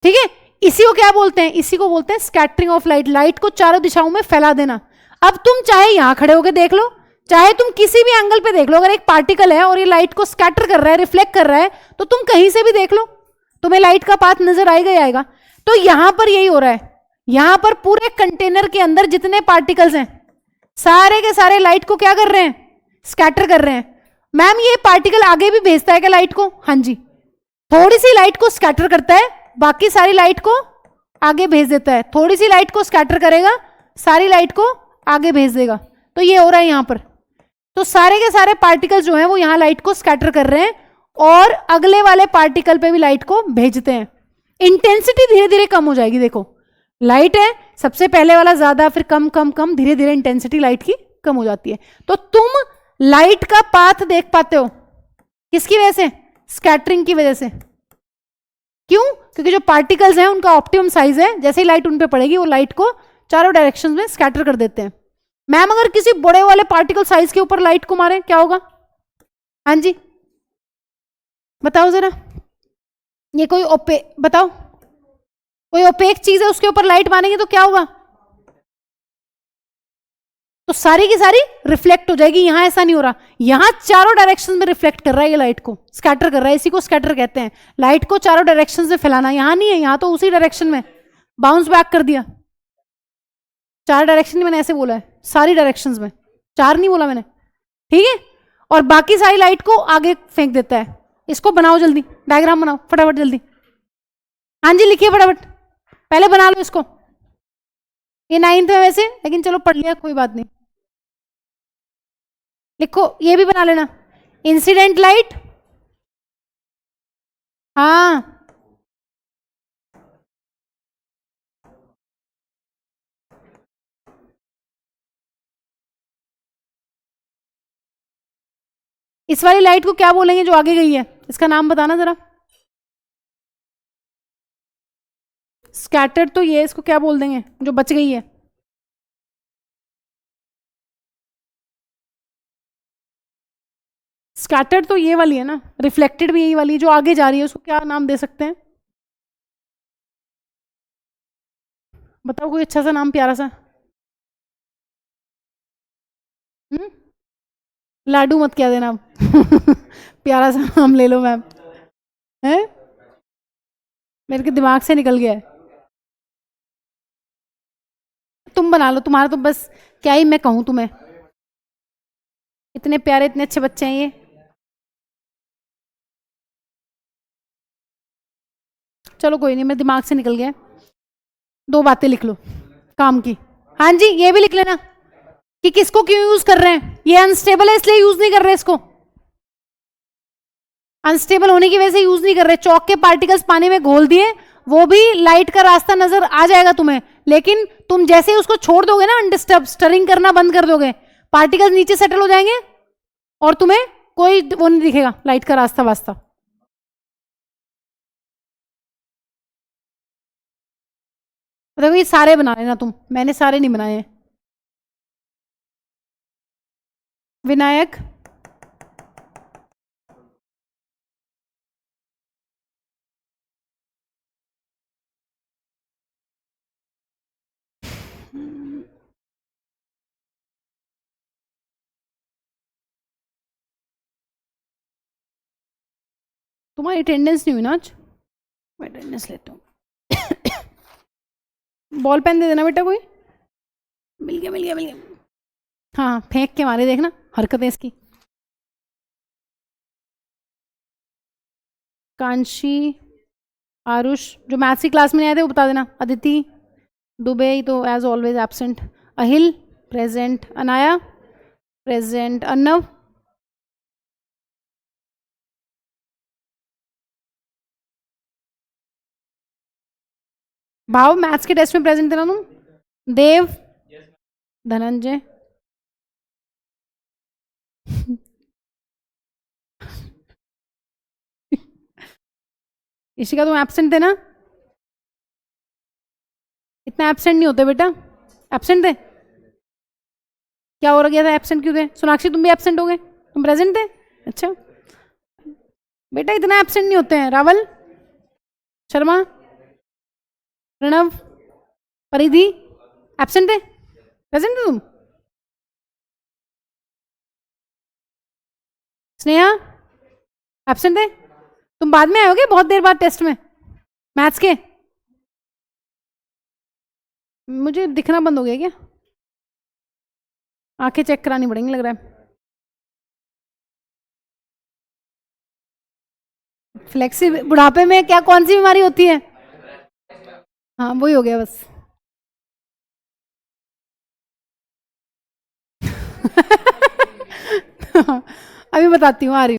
A: ठीक है, इसी को क्या बोलते हैं? इसी को बोलते हैं स्कैटरिंग ऑफ लाइट। लाइट को चारों दिशाओं में फैला देना। अब तुम चाहे यहां खड़े होकर देख लो, चाहे तुम किसी भी एंगल पे देख लो, अगर एक पार्टिकल है और ये लाइट को स्कैटर कर रहा है, रिफ्लेक्ट कर रहा है, तो तुम कहीं से भी देख लो, तुम्हें लाइट का पाथ नजर आएगा ही आएगा। तो यहां पर यही हो रहा है। यहां पर पूरे कंटेनर के अंदर जितने पार्टिकल्स हैं सारे के सारे लाइट को क्या कर रहे हैं? स्कैटर कर रहे हैं। मैम ये पार्टिकल आगे भी भेजता है क्या लाइट को? हाँ जी, थोड़ी सी लाइट को स्कैटर करता है, बाकी सारी लाइट को आगे भेज देता है। थोड़ी सी लाइट को स्कैटर करेगा, सारी लाइट को आगे भेज देगा। तो ये हो रहा है यहां पर। तो सारे के सारे पार्टिकल्स जो हैं वो यहां लाइट को स्कैटर कर रहे हैं और अगले वाले पार्टिकल पे भी लाइट को भेजते हैं। इंटेंसिटी धीरे धीरे कम हो जाएगी। देखो लाइट है, सबसे पहले वाला ज्यादा, फिर कम कम कम, धीरे धीरे इंटेंसिटी लाइट की कम हो जाती है। तो तुम लाइट का पाथ देख पाते हो किसकी वजह से? स्कैटरिंग की वजह से। क्यों? क्योंकि जो पार्टिकल्स हैं उनका ऑप्टिमम साइज है, जैसे ही लाइट उन पे पड़ेगी वो लाइट को चारों डायरेक्शंस में स्कैटर कर देते हैं। मैम अगर किसी बड़े वाले पार्टिकल साइज के ऊपर लाइट को मारे क्या होगा? हाँ जी बताओ जरा, ये कोई बताओ, कोई ओपेक चीज है उसके ऊपर लाइट मारेंगे तो क्या होगा? तो सारी की सारी रिफ्लेक्ट हो जाएगी। यहां ऐसा नहीं हो रहा, यहां चारों डायरेक्शन में रिफ्लेक्ट कर रहा है, ये लाइट को स्कैटर कर रहा है। इसी को स्कैटर कहते हैं, लाइट को चारों डायरेक्शन में फैलाना। यहां नहीं है, यहां तो उसी डायरेक्शन में बाउंस बैक कर दिया। चार डायरेक्शन में मैंने ऐसे बोला है, सारी डायरेक्शंस में, चार नहीं बोला मैंने। ठीक है, और बाकी सारी लाइट को आगे फेंक देता है। इसको बनाओ जल्दी, डायग्राम बनाओ फटाफट जल्दी। हाँ जी लिखिए फटाफट, पहले बना लो इसको। ये 9th में वैसे, लेकिन चलो पढ़ लिया कोई बात नहीं। लिखो, ये भी बना लेना, इंसिडेंट लाइट। हाँ इस वाली लाइट को क्या बोलेंगे जो आगे गई है? इसका नाम बताना जरा। स्कैटर्ड तो ये, इसको क्या बोल देंगे जो बच गई है? स्कैटर्ड तो ये वाली है ना, रिफ्लेक्टेड भी यही वाली है, जो आगे जा रही है उसको क्या नाम दे सकते हैं? बताओ कोई अच्छा सा नाम, प्यारा सा। हम्म, लाडू मत क्या देना प्यारा सा नाम ले लो मैम। है, मेरे के दिमाग से निकल गया है। तुम बना लो, तुम्हारा तो बस क्या ही मैं कहूं तुम्हें, इतने प्यारे इतने अच्छे बच्चे हैं ये। चलो कोई नहीं, मेरे दिमाग से निकल गया। दो बातें लिख लो काम की। हाँ जी ये भी लिख लेना कि किसको क्यों यूज कर रहे हैं। ये अनस्टेबल है इसलिए यूज नहीं कर रहे इसको, अनस्टेबल होने की वजह से यूज नहीं कर रहे। चौक के पार्टिकल्स पानी में घोल दिए, वो भी लाइट का रास्ता नजर आ जाएगा तुम्हें, लेकिन तुम जैसे ही उसको छोड़ दोगे ना अनडिस्टर्ब, स्टरिंग करना बंद कर दोगे, पार्टिकल्स नीचे सेटल हो जाएंगे और तुम्हें कोई वो नहीं दिखेगा लाइट का रास्ता वास्ता। मतलब ये सारे बना लेना तुम, मैंने सारे नहीं बनाए हैं। विनायक, तुम्हारी अटेंडेंस नहीं हुई ना आज? मैं अटेंडेंस लेता हूँ। बॉल पेन दे देना बेटा कोई। मिल गया मिल गया मिल गया। हाँ फेंक के मारे, देखना हरकतें इसकी। कांशी, आरुष, जो मैथ्स की क्लास में नहीं आए थे वो बता देना। अदिति दुबे तो एज ऑलवेज एब्सेंट। अहिल प्रेजेंट। अनाया प्रेजेंट। अर्नव भाव मैथ्स के टेस्ट में प्रेजेंट थे ना तुम? देव, धनंजय, इशिका तुम एब्सेंट थे ना? इतना एब्सेंट नहीं होते बेटा। एब्सेंट थे? क्या हो गया था, एब्सेंट क्यों थे? सोनाक्षी तुम भी एब्सेंट हो गए, तुम प्रेजेंट थे? अच्छा बेटा इतना एब्सेंट नहीं होते हैं। रावल शर्मा, प्रणव, परिधि एब्सेंट थे? प्रेजेंट थे तुम? स्नेहा एब्सेंट थे? तुम बाद में आओगे बहुत देर बाद टेस्ट में मैथ्स के? मुझे दिखना बंद हो गया क्या? आंखें चेक करानी पड़ेंगी लग रहा है। फ्लेक्सी बुढ़ापे में क्या कौन सी बीमारी होती है? हाँ वही हो गया बस। अभी बताती हूँ, आ रही हूँ।